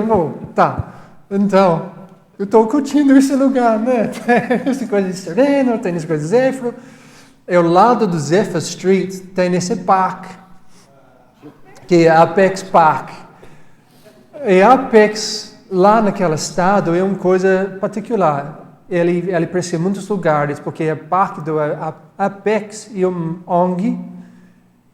tá. Então, eu estou curtindo esse lugar, né? Tem essa coisa de sereno, tem essa coisa de Zéfiro. Ao lado do Zephyr Street tem esse parque, que é Apex Park. E Apex, lá naquele estado, é uma coisa particular. Ele aparece em muitos lugares, porque é parque do Apex e um ONG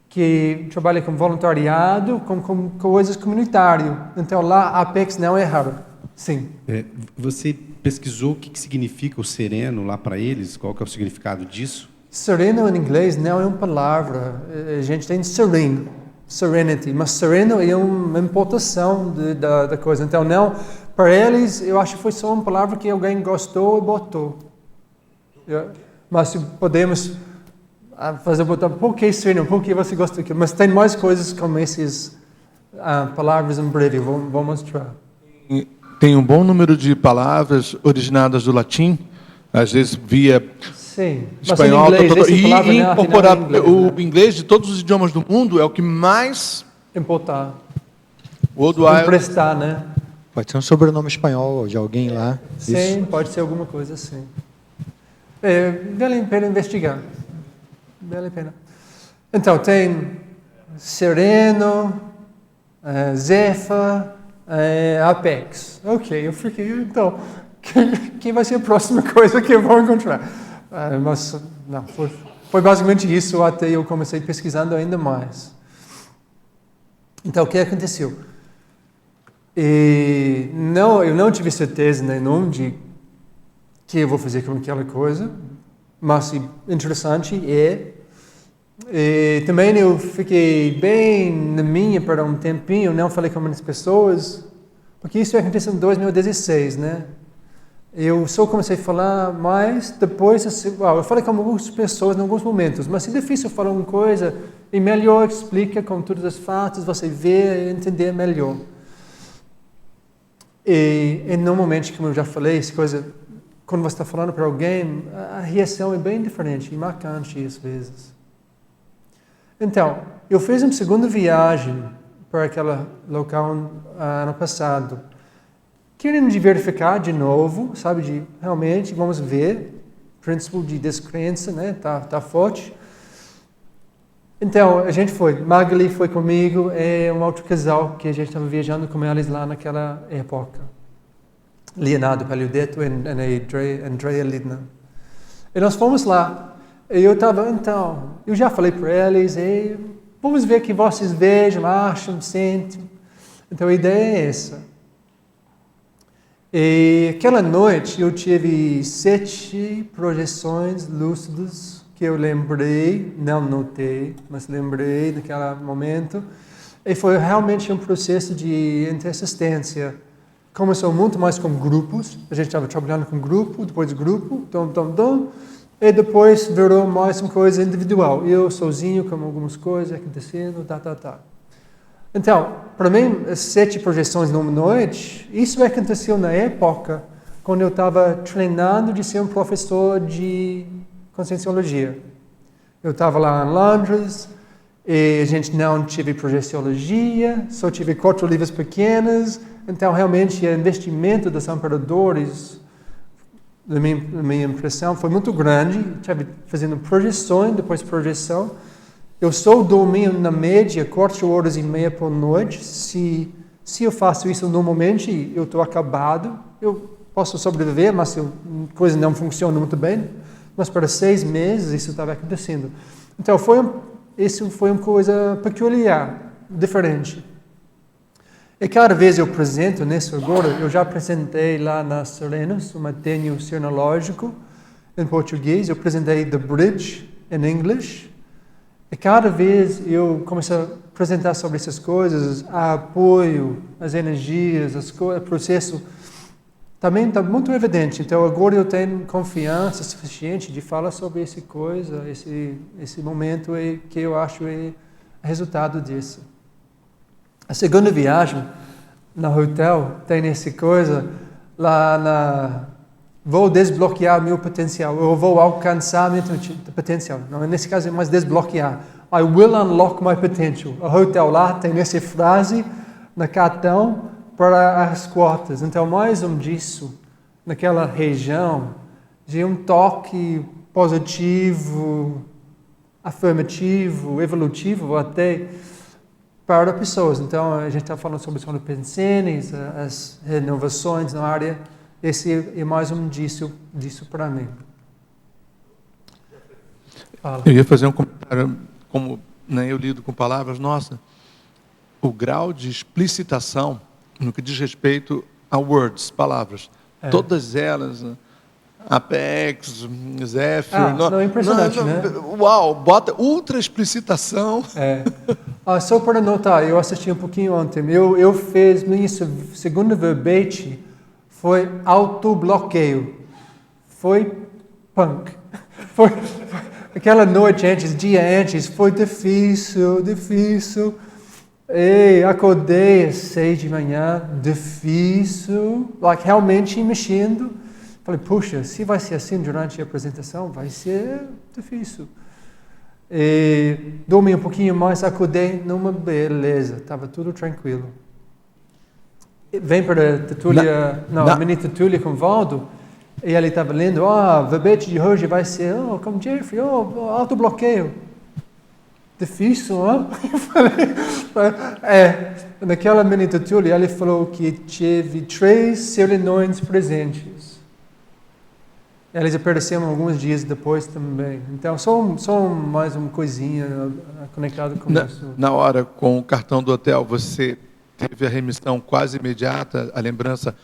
que trabalha com voluntariado, com coisas comunitárias. Então lá Apex não é raro. Sim. Você pesquisou o que significa o sereno lá para eles? Qual que é o significado disso? Sereno em inglês não é uma palavra. A gente tem serene, serenity, mas sereno é uma importação da coisa. Então, não, para eles, eu acho que foi só uma palavra que alguém gostou e botou. Mas podemos botar, por que sereno? Por que você gosta daquilo? Mas tem mais coisas como essas palavras em breve, vou mostrar. Tem um bom número de palavras originadas do latim, às vezes via... Sim, espanhol, mas em inglês, e incorporar o inglês de todos os idiomas do mundo é o que mais importar, emprestar, emprestar, né? Pode ser um sobrenome espanhol de alguém lá. Sim, pode ser alguma coisa assim. Vale a pena investigar. Vale a pena. Então, tem Sereno, Zephyr, Apex. Ok, eu fiquei, então, quem vai ser a próxima coisa que eu vou encontrar? Mas, não, foi basicamente isso até eu comecei pesquisando ainda mais. Então, o que aconteceu? Eu não tive certeza nenhuma de que eu vou fazer com aquela coisa, mas interessante é. E também eu fiquei bem na minha por um tempinho, não falei com muitas pessoas, porque isso aconteceu em 2016, né? Eu só comecei a falar mais depois, assim, eu falei com algumas pessoas em alguns momentos, mas é difícil falar uma coisa e melhor explica com todos os fatos, você vê e entender melhor. E normalmente, como eu já falei, essa coisa, quando você está falando para alguém, a reação é bem diferente e marcante às vezes. Então, eu fiz uma segunda viagem para aquele local ano passado, querendo verificar de novo, sabe, de realmente, vamos ver, o princípio de descrença, né, tá forte. Então, a gente foi, Magali foi comigo, e um outro casal que a gente estava viajando com eles lá naquela época. Leonardo Pagliudetto e Andrea Lidner. E nós fomos lá. E eu já falei para eles, vamos ver o que vocês vejam, acham, sentem. Então a ideia é essa. E aquela noite eu tive 7 projeções lúcidas que eu lembrei, não notei, mas lembrei naquele momento. E foi realmente um processo de interassistência. Começou muito mais com grupos, a gente estava trabalhando com grupo, depois grupo, e depois virou mais uma coisa individual. Eu sozinho com algumas coisas acontecendo, Então, para mim, as 7 projeções numa noite, isso aconteceu na época quando eu estava treinando de ser um professor de Conscienciologia. Eu estava lá em Londres, e a gente não tive projeciologia, só tive 4 livros pequenos, então realmente o investimento dos amparadores, na minha impressão, foi muito grande. Estava fazendo projeção, depois projeção. Eu só dormia na média 4 horas e meia por noite. Se eu faço isso normalmente, eu estou acabado. Eu posso sobreviver, mas a coisa não funciona muito bem. Mas para 6 meses isso estava acontecendo. Então isso foi uma coisa peculiar, diferente. E cada vez eu apresento nisso agora, eu já apresentei lá nas Serenas, um Ateneu Serenológico em português, eu apresentei The Bridge em inglês, e cada vez eu começo a apresentar sobre essas coisas, a apoio, as energias, o processo, também está muito evidente. Então agora eu tenho confiança suficiente de falar sobre essa coisa, esse momento que eu acho é resultado disso. A segunda viagem, no hotel, tem essa coisa, vou desbloquear meu potencial, eu vou alcançar meu potencial. Não, nesse caso é mais desbloquear. I will unlock my potential. O hotel lá tem essa frase no cartão para as quartas. Então, mais disso, naquela região, de um toque positivo, afirmativo, evolutivo até para pessoas. Então, a gente está falando sobre os pensenes, as renovações na área. Esse é mais disso para mim. Fala. Eu ia fazer um comentário, como eu lido com palavras, nossa, o grau de explicitação no que diz respeito a words, palavras, todas elas, Apex, Zephyr... Não, é impressionante, né? Uau, bota ultra explicitação. Só para notar, eu assisti um pouquinho ontem, eu fiz, minha segunda verbete foi autobloqueio, foi punk, foi aquela noite antes, dia antes, foi difícil, e acordei às 6 da manhã, difícil, realmente mexendo. Falei, puxa, se vai ser assim durante a apresentação, vai ser difícil. E dormi um pouquinho mais, acordei numa beleza, estava tudo tranquilo. vem para a tertúlia, a mini tertúlia com o Valdo, e ele estava lendo, o verbete de hoje vai ser, como Jeffrey, autobloqueio. Difícil, não? Eu falei, naquela mini tertúlia ele falou que teve 3 serenões presentes. Eles apareceram alguns dias depois também. Então, só mais uma coisinha conectada com isso. Na hora, com o cartão do hotel, você teve a remissão quase imediata, a lembrança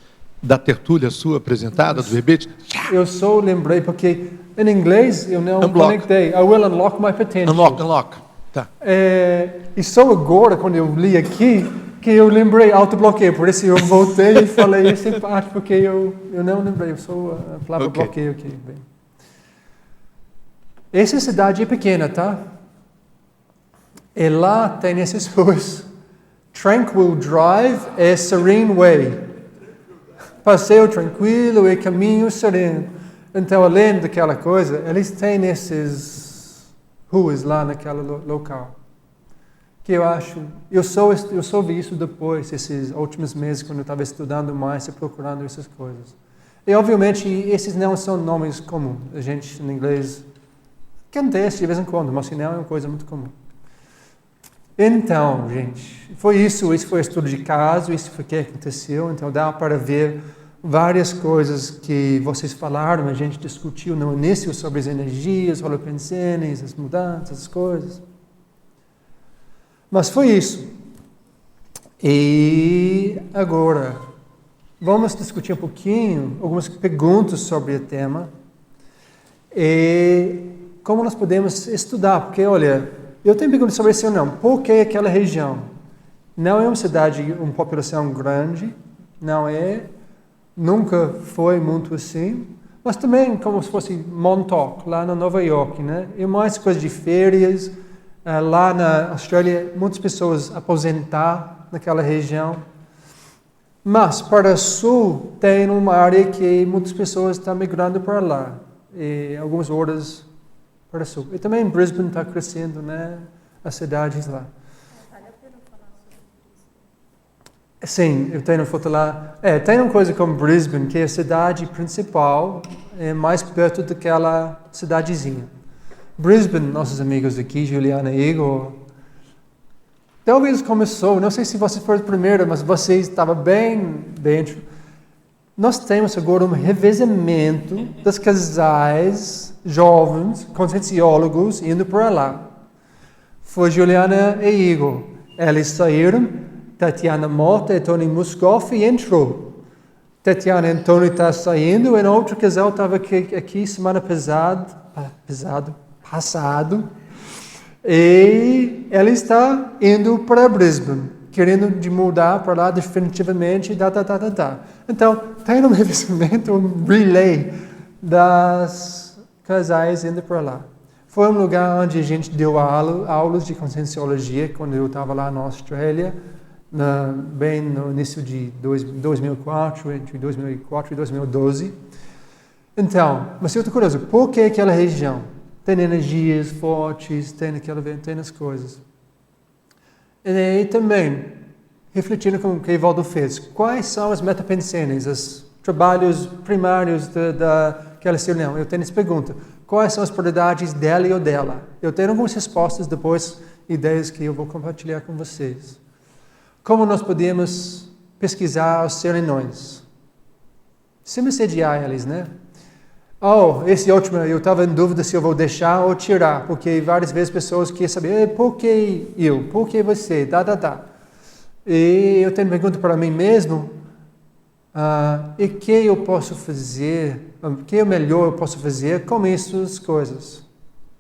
da tertúlia sua apresentada, do verbete? Eu só lembrei, porque em inglês eu não conectei. I will unlock my potential. Unlock. Tá. E só agora, quando eu li aqui, que eu lembrei autobloqueio. Por isso eu voltei e falei essa parte, porque eu não lembrei. Eu só a palavra bloqueio aqui. Bem. Essa cidade é pequena, tá? E lá tem essas ruas. Tranquil Drive e Serene Way. Passeio tranquilo e caminho sereno. Então, além daquela coisa, eles têm essas ruas lá naquele local. Que eu acho, eu só vi isso depois, esses últimos meses, quando eu estava estudando mais e procurando essas coisas. E, obviamente, esses não são nomes comuns. A gente, em inglês, acontece de vez em quando, mas não é uma coisa muito comum. Então, gente, foi isso. Isso foi estudo de caso, isso foi o que aconteceu. Então, dá para ver várias coisas que vocês falaram, a gente discutiu no início sobre as energias, holopensenes, as mudanças, as coisas. Mas foi isso. E agora, vamos discutir um pouquinho, algumas perguntas sobre o tema. E como nós podemos estudar, porque, olha, eu tenho perguntas sobre isso ou não. Por que aquela região? Não é uma cidade, uma população grande, não é. Nunca foi muito assim, mas também como se fosse Montauk, lá na Nova York, né? E mais coisa de férias. Lá na Austrália, muitas pessoas aposentar naquela região. Mas para o sul, tem uma área que muitas pessoas estão migrando para lá. E algumas horas para o sul. E também Brisbane está crescendo, né? As cidades lá. Sim, eu tenho foto lá. Tem uma coisa como Brisbane, que é a cidade principal, é mais perto daquela cidadezinha. Brisbane, nossos amigos aqui, Juliana e Igor, talvez começou, não sei se você foi o primeiro, mas você estava bem dentro. Nós temos agora um revezamento dos casais jovens, conscienciólogos, indo para lá. Foi Juliana e Igor. Eles saíram. Tatiana Mota e Tony Muscoff entrou. Tatiana e Tony está saindo, e outro casal estava aqui semana passado, e ele está indo para Brisbane, querendo de mudar para lá definitivamente, Então, tem um revezamento, um relay das casais indo para lá. Foi um lugar onde a gente deu aulas de conscienciologia, quando eu estava lá na Austrália, bem no início de 2004, entre 2004 e 2012. Então, mas eu estou curioso, por que aquela região? Tem energias fortes, tem as coisas. E também, refletindo com o que Evaldo fez, quais são as metapensenes, os trabalhos primários daquela reunião? Eu tenho essa pergunta. Quais são as propriedades dela ou dela? Eu tenho algumas respostas depois, ideias que eu vou compartilhar com vocês. Como nós podemos pesquisar os serenões? Sempre sediar eles, né? Esse último, eu estava em dúvida se eu vou deixar ou tirar, porque várias vezes pessoas querem saber, por que eu? Por que você? E eu tenho uma pergunta para mim mesmo, e o que eu posso fazer, o que é melhor eu posso fazer com essas coisas?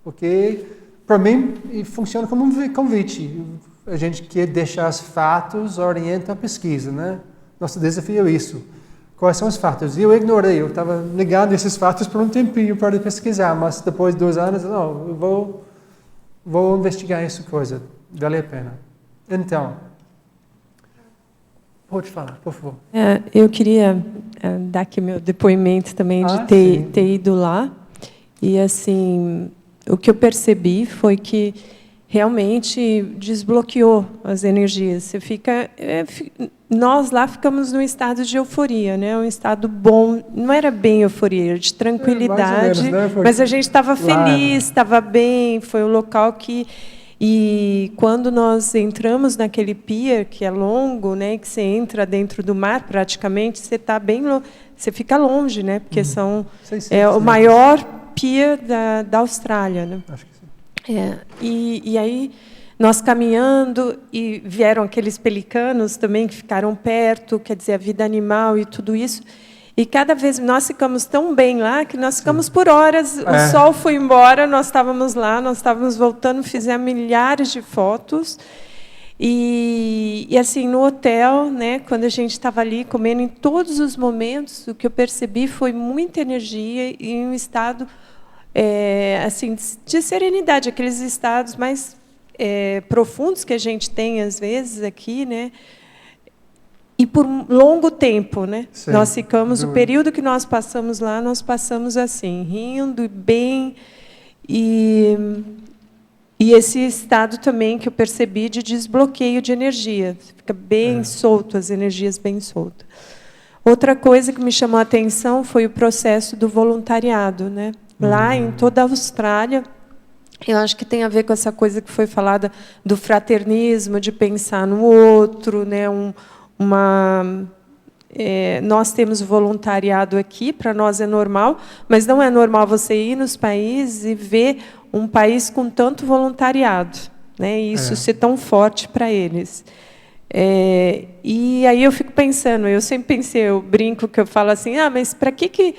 Porque, para mim, funciona como um convite. A gente quer deixar os fatos orientar a pesquisa, né? Nosso desafio é isso. Quais são os fatos? E eu ignorei, eu estava negando esses fatos por um tempinho para pesquisar, mas depois de 2 anos, não, eu vou investigar essa coisa, vale a pena. Então, pode falar, por favor. Eu queria dar aqui meu depoimento também de ter ido lá. E, assim, o que eu percebi foi que realmente desbloqueou as energias. Você fica, nós lá ficamos num estado de euforia, né? Um estado bom, não era bem euforia, era de tranquilidade, menos, né? mas a gente estava feliz, estava bem. Foi um local que, e quando nós entramos naquele pier que é longo, né? Que você entra dentro do mar, praticamente, você está bem, você fica longe, né? Porque é o maior pier da Austrália, né? Acho que sim. E aí, nós caminhando, e vieram aqueles pelicanos também que ficaram perto, quer dizer, a vida animal e tudo isso. E cada vez nós ficamos tão bem lá que nós ficamos por horas. O sol foi embora, nós estávamos lá, nós estávamos voltando, fizemos milhares de fotos. E assim, no hotel, né, quando a gente estava ali comendo, em todos os momentos, o que eu percebi foi muita energia e um estado assim, de serenidade, aqueles estados mais profundos que a gente tem às vezes aqui, né? E por um longo tempo, né? Sim. Nós ficamos, o período que nós passamos lá, nós passamos assim, rindo bem, e esse estado também que eu percebi de desbloqueio de energia, fica bem solto, as energias bem soltas. Outra coisa que me chamou a atenção foi o processo do voluntariado, né? Lá em toda a Austrália, eu acho que tem a ver com essa coisa que foi falada do fraternismo, de pensar no outro, né? Nós temos voluntariado aqui, para nós é normal, mas não é normal você ir nos países e ver um país com tanto voluntariado, né? E isso ser tão forte para eles. E aí eu fico pensando, eu sempre pensei, eu brinco que eu falo assim, mas para que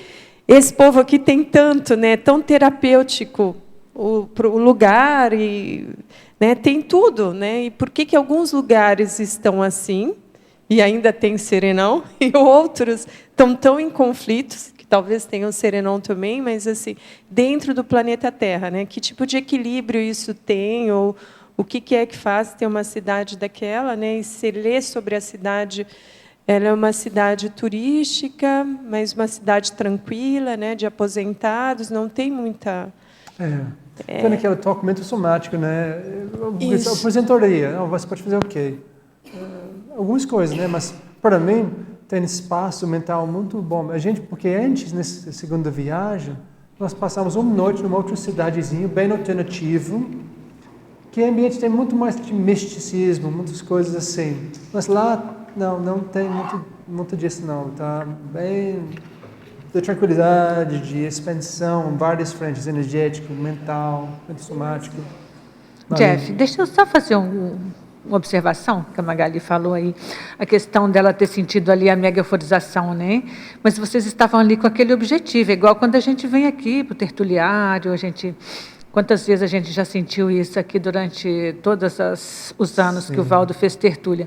esse povo aqui tem tanto, né? Tão terapêutico o lugar, e, né? Tem tudo, né? E por que alguns lugares estão assim e ainda tem serenão, e outros estão tão em conflitos, que talvez tenham serenão também, mas assim, dentro do planeta Terra, né? Que tipo de equilíbrio isso tem, ou o que é que faz ter uma cidade daquela, né? E se lê sobre a cidade, ela é uma cidade turística, mas uma cidade tranquila, né? De aposentados, não tem muita... Tem aquele toque muito somático, né? Aposentadoria, você pode fazer o quê? Algumas coisas, né? Mas para mim tem espaço mental muito bom. Porque antes, nessa segunda viagem, nós passamos uma noite numa outra cidadezinha bem alternativo, que o ambiente tem muito mais de misticismo, muitas coisas assim. Mas lá não tem muito disso não. Tá bem de tranquilidade, de expansão, várias frentes, energético, mental, somático. Jeff, deixa eu só fazer uma observação, que a Magali falou aí, a questão dela ter sentido ali a mega euforização, né? Mas vocês estavam ali com aquele objetivo, igual quando a gente vem aqui para o tertuliário, quantas vezes a gente já sentiu isso aqui durante todos os anos que o Valdo fez tertúlia.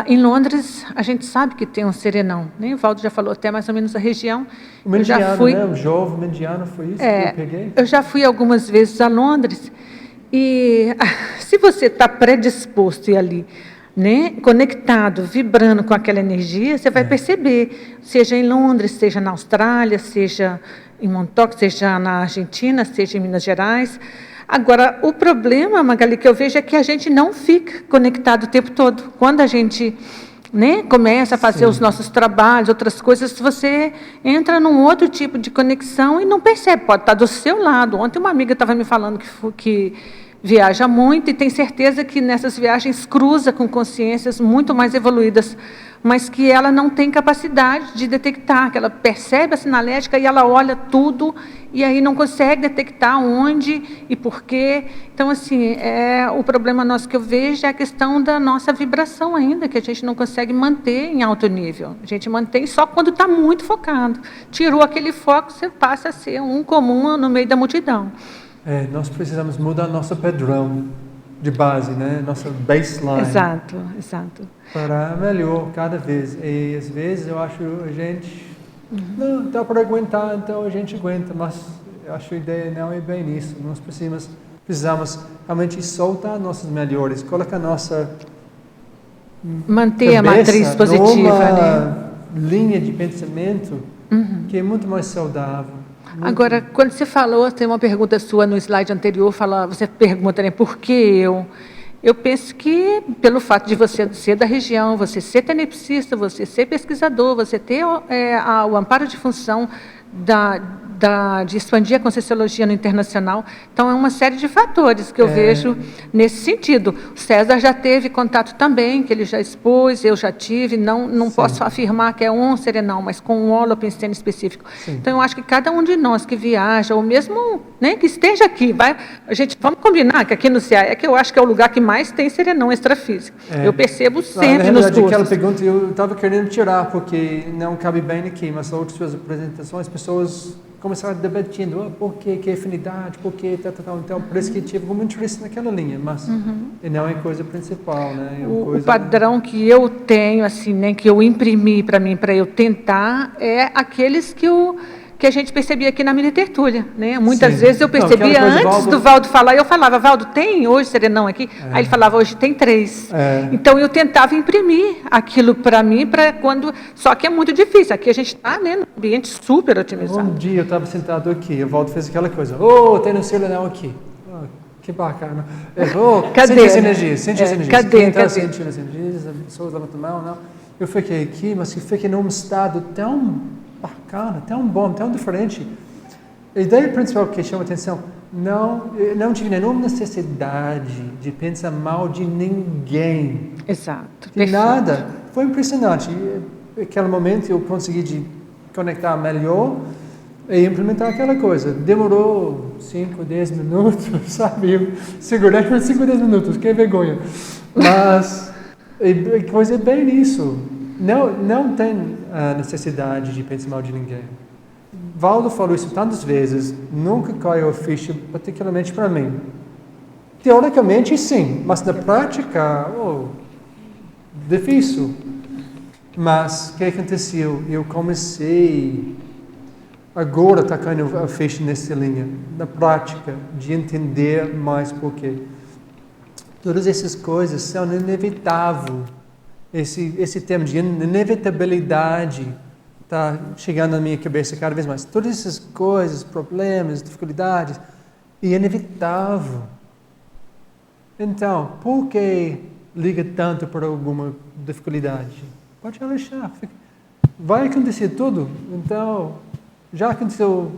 Em Londres, a gente sabe que tem um serenão, né? O Valdo já falou até mais ou menos a região. O Mendiano, né? O jovem Mendiano, foi isso que eu peguei? Eu já fui algumas vezes a Londres, e se você está predisposto a ir ali, né, conectado, vibrando com aquela energia, você vai perceber, seja em Londres, seja na Austrália, seja em Montauk, seja na Argentina, seja em Minas Gerais. Agora, o problema, Magali, que eu vejo é que a gente não fica conectado o tempo todo. Quando a gente, né, começa a fazer os nossos trabalhos, outras coisas, você entra num outro tipo de conexão e não percebe, pode estar do seu lado. Ontem uma amiga estava me falando que viaja muito e tem certeza que nessas viagens cruza com consciências muito mais evoluídas, mas que ela não tem capacidade de detectar, que ela percebe a sinalética e ela olha tudo e aí não consegue detectar onde e por quê. Então, assim, o problema nosso que eu vejo é a questão da nossa vibração ainda, que a gente não consegue manter em alto nível. A gente mantém só quando está muito focado. Tirou aquele foco, você passa a ser um comum no meio da multidão. Nós precisamos mudar nosso padrão de base, né? Nossa baseline. Exato. Para melhor cada vez. E às vezes eu acho a gente não dá para aguentar, então a gente aguenta, mas eu acho que a ideia não é bem isso. Nós precisamos realmente soltar nossos melhores, colocar nossa manter a matriz positiva, numa né? linha de pensamento que é muito mais saudável. Agora, quando você falou, tem uma pergunta sua no slide anterior, você pergunta, né, por que eu? Eu penso que, pelo fato de você ser da região, você ser tenepsista, você ser pesquisador, você ter o amparo de função de expandir a Conscienciologia no internacional. Então, é uma série de fatores que eu vejo nesse sentido. O César já teve contato também, que ele já expôs, eu já tive, não posso afirmar que é um serenão, mas com um holopensene específico. Sim. Então, eu acho que cada um de nós que viaja, ou mesmo, né, que esteja aqui, vamos combinar que aqui no CEA é que eu acho que é o lugar que mais tem serenão extrafísico. Eu percebo sempre nos cursos. Aquela pergunta eu estava querendo tirar, porque não cabe bem aqui, mas outras apresentações, pessoas começaram debatendo por que afinidade, por que tal. Então, por isso que tive algum interesse naquela linha, mas não é coisa principal, né? O padrão que eu tenho, assim, né, que eu imprimi para mim, para eu tentar, é aqueles que a gente percebia aqui na mini tertúlia, né? Muitas vezes eu percebia antes do Valdo falar, eu falava, Valdo, tem hoje serenão aqui? Aí ele falava, hoje tem 3. Então eu tentava imprimir aquilo para mim, só que é muito difícil, aqui a gente está, né, num ambiente super otimizado. Um dia eu estava sentado aqui, o Valdo fez aquela coisa, tem um serenão aqui. Que bacana. Cadê? Sente as energias, sente as energias. Cadê? Sente as energias, as pessoas levantam a mão, não. Eu fiquei aqui, mas eu fiquei num estado tão bacana, tão bom, tão diferente. A ideia principal que chama a atenção, não tive nenhuma necessidade de pensar mal de ninguém. Exato. De nada. Foi impressionante. Naquele momento eu consegui conectar melhor e implementar aquela coisa. Demorou 5, 10 minutos, sabe? Eu segurei por 5, 10 minutos, que vergonha. Mas a coisa é bem isso. Não tem a necessidade de pensar mal de ninguém. Valdo falou isso tantas vezes, nunca caiu a ficha, particularmente para mim. Teoricamente, sim, mas na prática, difícil. Mas o que aconteceu? Eu comecei, agora está caindo a ficha nessa linha, na prática, de entender mais porquê. Todas essas coisas são inevitáveis. Esse termo de inevitabilidade está chegando na minha cabeça cada vez mais. Todas essas coisas, problemas, dificuldades, é inevitável. Então, por que liga tanto para alguma dificuldade? Pode relaxar. Vai acontecer tudo. Então, já aconteceu.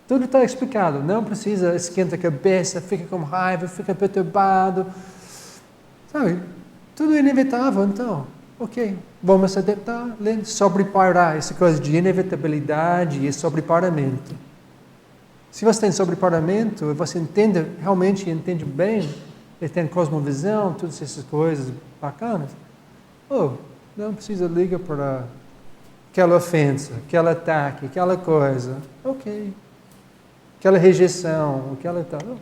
Tudo está explicado. Não precisa esquentar a cabeça, fica com raiva, fica perturbado. Sabe? Tudo é inevitável, então, vamos adaptar, sobreparar, essa coisa de inevitabilidade e sobreparamento. Se você tem sobreparamento, você realmente entende bem, e tem cosmovisão, todas essas coisas bacanas, não precisa ligar para aquela ofensa, aquele ataque, aquela coisa, aquela rejeição, aquela tal.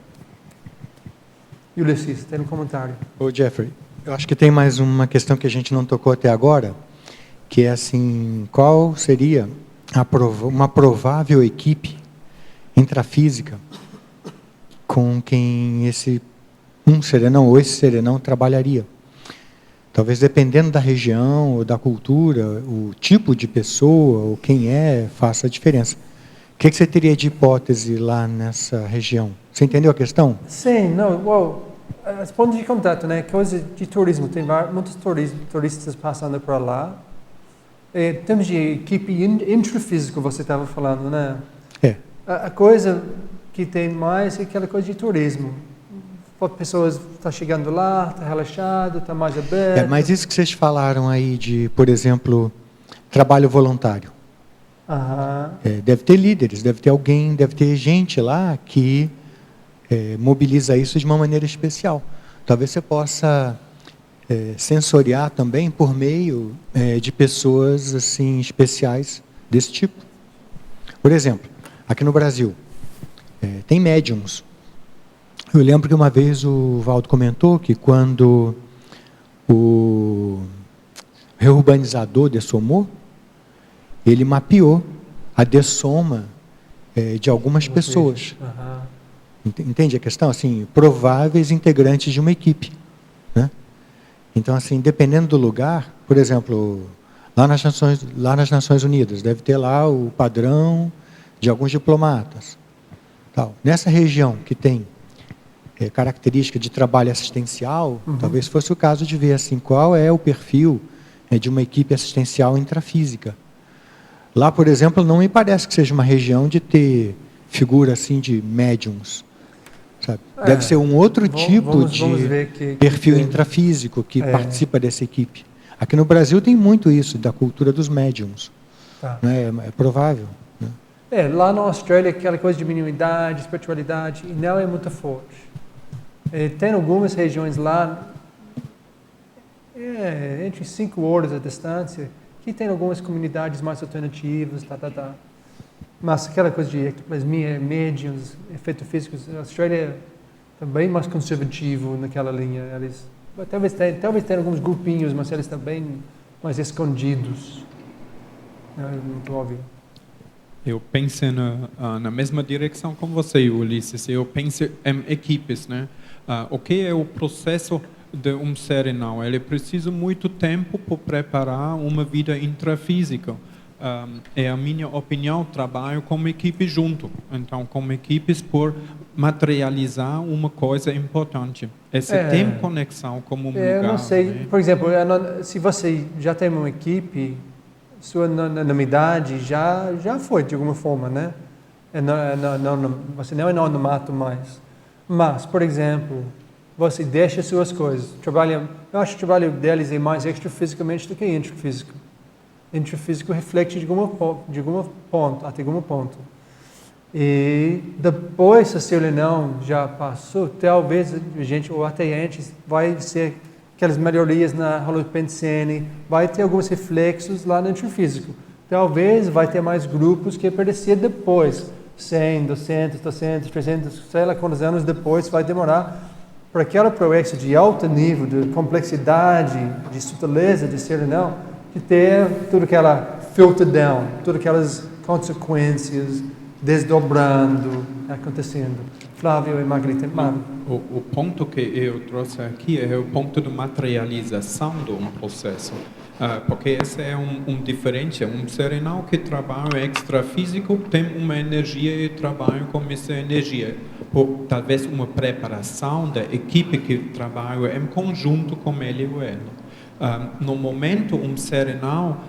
Ulisses, tem um comentário. Jeffrey. Eu acho que tem mais uma questão que a gente não tocou até agora, que é assim, qual seria uma provável equipe intrafísica com quem esse serenão ou esse serenão trabalharia? Talvez dependendo da região ou da cultura, o tipo de pessoa ou quem faça a diferença. O que você teria de hipótese lá nessa região? Você entendeu a questão? Sim, os pontos de contato, né? Coisa de turismo, tem muitos turistas passando por lá. Em termos de equipe intrafísica, você estava falando, né? A coisa que tem mais é aquela coisa de turismo. Pessoas estão chegando lá, está relaxado, está mais aberto. Mas isso que vocês falaram aí de, por exemplo, trabalho voluntário. Deve ter líderes, deve ter alguém, deve ter gente lá que mobiliza isso de uma maneira especial. Talvez você possa sensoriar também por meio de pessoas assim especiais desse tipo. Por exemplo, aqui no Brasil, tem médiums. Eu lembro que uma vez o Valdo comentou que quando o reurbanizador dessomou, ele mapeou a dessoma de algumas pessoas. Entende a questão? Assim, prováveis integrantes de uma equipe, né? Então, assim, dependendo do lugar, por exemplo, lá nas Nações Unidas, deve ter lá o padrão de alguns diplomatas. Tal. Nessa região que tem característica de trabalho assistencial, talvez fosse o caso de ver assim, qual é o perfil de uma equipe assistencial intrafísica. Lá, por exemplo, não me parece que seja uma região de ter figura assim de médiums. Sabe? Deve ser um outro tipo de perfil intrafísico que participa dessa equipe. Aqui no Brasil tem muito isso, da cultura dos médiums. Tá. Né? É provável. Né? Lá na Austrália, aquela coisa de mediunidade, espiritualidade, não é muito forte. Tem algumas regiões lá, entre 5 horas a distância, que tem algumas comunidades mais alternativas, Mas aquela coisa de médiums, efeitos físicos, a Austrália é também mais conservativo naquela linha. Eles talvez tenham alguns grupinhos, mas eles estão bem mais escondidos. Não é muito óbvio. Eu penso na mesma direção como você, Ulisses. Eu penso em equipes, né? O que é o processo de serenal? Ele precisa muito tempo para preparar uma vida intrafísica. É a minha opinião, trabalho como equipe junto. Então, como equipes por materializar uma coisa importante. Essa tem conexão como um lugar. Eu não sei. Né? Por exemplo, se você já tem uma equipe, sua anonimidade já foi de alguma forma, né? Você não é anonimato mais. Mas, por exemplo, você deixa suas coisas. Eu acho que o trabalho deles é mais extrafisicamente do que intrafísico. Intrafísico reflete de algum ponto. E depois, se a serenão já passou, talvez a gente, ou até antes, vai ser aquelas melhorias na holopensene, vai ter alguns reflexos lá no intrafísico. Talvez vai ter mais grupos que aparecer depois, 100, 200, 300, sei lá quantos anos depois vai demorar para aquela proeza de alto nível, de complexidade, de sutileza de serenão, de ter tudo aquela filter down, todas aquelas consequências desdobrando, acontecendo. Flávio e Margarita. O ponto que eu trouxe aqui é o ponto de materialização de um processo. Porque esse é um diferente. Um serenal que trabalha extrafísico tem uma energia e trabalha com essa energia. Talvez uma preparação da equipe que trabalha em conjunto com ele ou ela. No momento, serenal,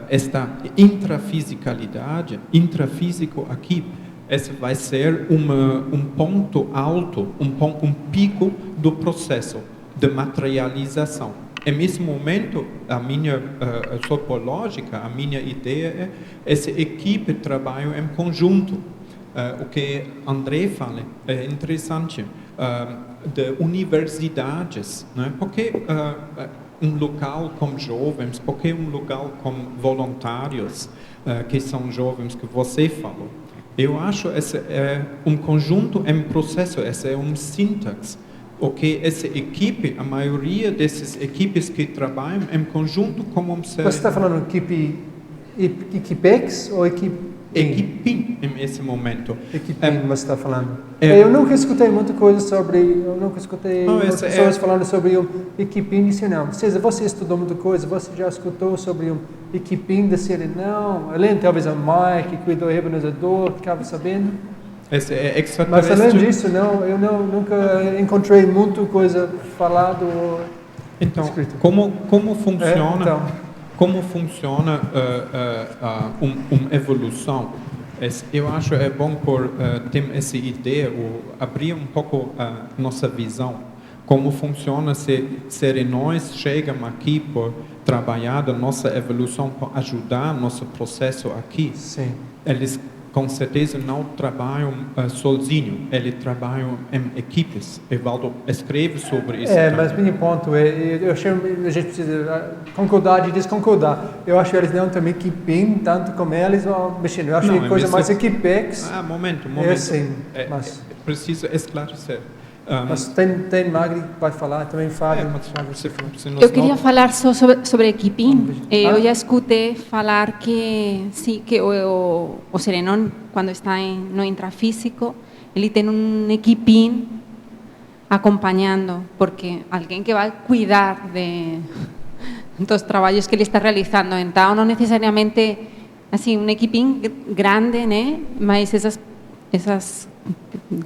esta intrafisicalidade, intrafísico aqui, esse vai ser um ponto alto, um pico do processo de materialização. Nesse momento, a minha sopológica, a minha ideia é essa equipe trabalha em conjunto. O que André fala é interessante, de universidades, né? Porque um local com jovens, porque um local com voluntários, que são jovens que você falou. Eu acho que esse é um conjunto em processo, esse é um sintaxe. Essa equipe, a maioria dessas equipes que trabalham em conjunto como Você está falando equipex ou equipe? Equipim, nesse momento. Equipim, você está falando. Eu nunca escutei muita coisa sobre, pessoas falando sobre um equipim de serenão. César, você estudou muita coisa, você já escutou sobre um equipim de serenão? Além, talvez, a mãe que cuidou do rebanizador, ficava sabendo? Esse é extraterrestre. Mas além disso, eu nunca encontrei muita coisa falada ou escrita. Como funciona? Como funciona uma evolução? Eu acho que é bom ter essa ideia, ou abrir um pouco a nossa visão. Como funciona se serenões chegam aqui por trabalhar a nossa evolução, por ajudar nosso processo aqui. Sim. Eles com certeza não trabalham sozinho, eles trabalham em equipes. Evaldo escreve sobre isso. Mas meu ponto eu acho que a gente precisa concordar e desconcordar. Eu acho que eles não têm equipim, tanto como eles, mexendo. Eu acho que coisa mais equipex. Momento. Sim, mas preciso esclarecer. Mas tem Magri que vai falar, também Fábio. Eu queria falar só sobre equipim. Eu já escutei falar que o serenão, quando está no intrafísico, ele tem equipim acompanhando, porque alguém que vai cuidar dos trabalhos que ele está realizando. Então, não necessariamente assim, um equipinho grande, né? Mas essas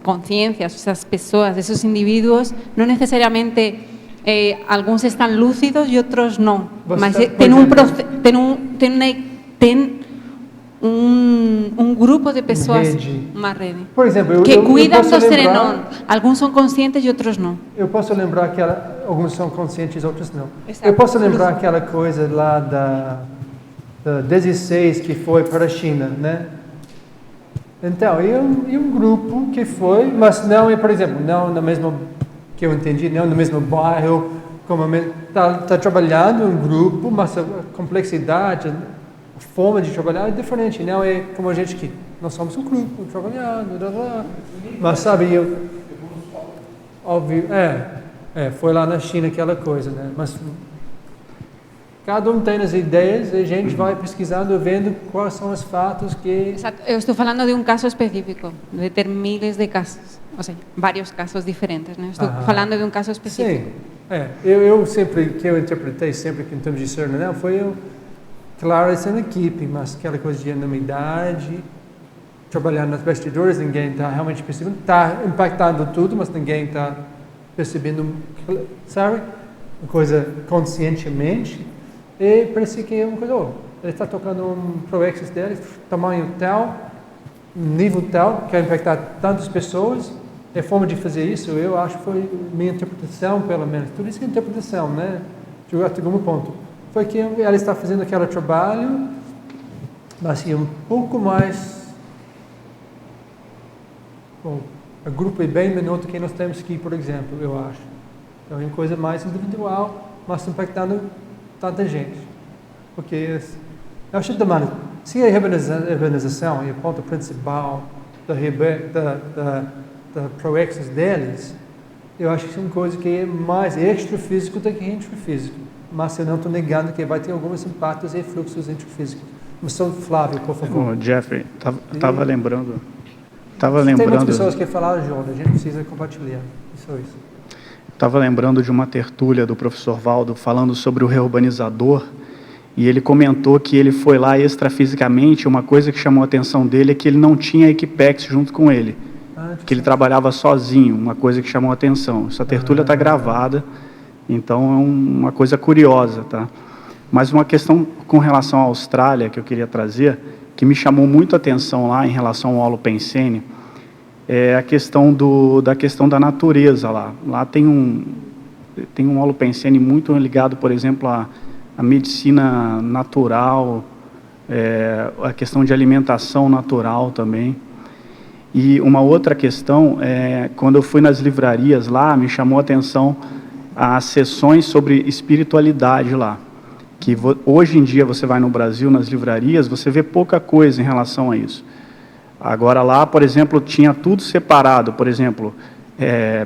consciências, essas pessoas, esses indivíduos, não necessariamente alguns estão lúcidos e outros não. Mas tem um grupo de pessoas, uma rede, por exemplo, que cuidam do Serenon. Alguns são conscientes e outros não. Eu posso lembrar que alguns são conscientes, outros não. Exato. Eu posso lembrar aquela coisa lá da 16 que foi para a China, né? Então, e um grupo que foi, mas não, por exemplo, não no mesmo, que eu entendi, não no mesmo bairro, como está trabalhando um grupo, mas a complexidade, a forma de trabalhar é diferente, não é como a gente que nós somos um grupo trabalhando, mas sabe, óbvio, foi lá na China aquela coisa, né? Mas cada um tem as ideias e a gente vai pesquisando, vendo quais são os fatos que... Exato. Eu estou falando de um caso específico, de ter miles de casos, ou seja, vários casos diferentes, né? Estou falando de um caso específico. Sim, eu sempre, que eu interpretei sempre que em termos de ser, não, foi claro, essa na equipe, mas aquela coisa de anonimidade, trabalhando nos bastidores, ninguém está realmente percebendo, está impactando tudo, mas ninguém está percebendo, sabe? Uma coisa conscientemente. E parece que é uma coisa, ele está tocando um Proexis dele, tamanho tal, nível tal, quer impactar tantas pessoas, a forma de fazer isso, eu acho que foi minha interpretação, pelo menos, tudo isso que é interpretação, né? Até algum ponto. Foi que ela está fazendo aquele trabalho, mas assim, um pouco mais, o grupo é bem menor do que nós temos aqui, por exemplo, eu acho. Então é uma coisa mais individual, mas impactando tanta gente, porque eu acho que se a urbanização é o ponto principal da Proexis deles, eu acho que isso é uma coisa que é mais extrafísico do que intrafísico, mas eu não estou negando que vai ter alguns impactos e fluxos intrafísicos. Mas Flávio, por favor. Jeffrey, estava lembrando. Tem muitas pessoas que falaram, João, a gente precisa compartilhar. Isso. Estava lembrando de uma tertúlia do professor Valdo falando sobre o reurbanizador, e ele comentou que ele foi lá extrafisicamente, uma coisa que chamou a atenção dele é que ele não tinha Equipex junto com ele, que ele trabalhava sozinho, uma coisa que chamou a atenção. Essa tertúlia está gravada, então é uma coisa curiosa, tá? Mas uma questão com relação à Austrália que eu queria trazer, que me chamou muito a atenção lá em relação ao Holopensene, é a questão da natureza lá. Lá tem um Holopensene muito ligado, por exemplo, à medicina natural, a questão de alimentação natural também. E uma outra questão, quando eu fui nas livrarias lá, me chamou a atenção as sessões sobre espiritualidade lá. Que hoje em dia você vai no Brasil, nas livrarias, você vê pouca coisa em relação a isso. Agora lá, por exemplo, tinha tudo separado, por exemplo,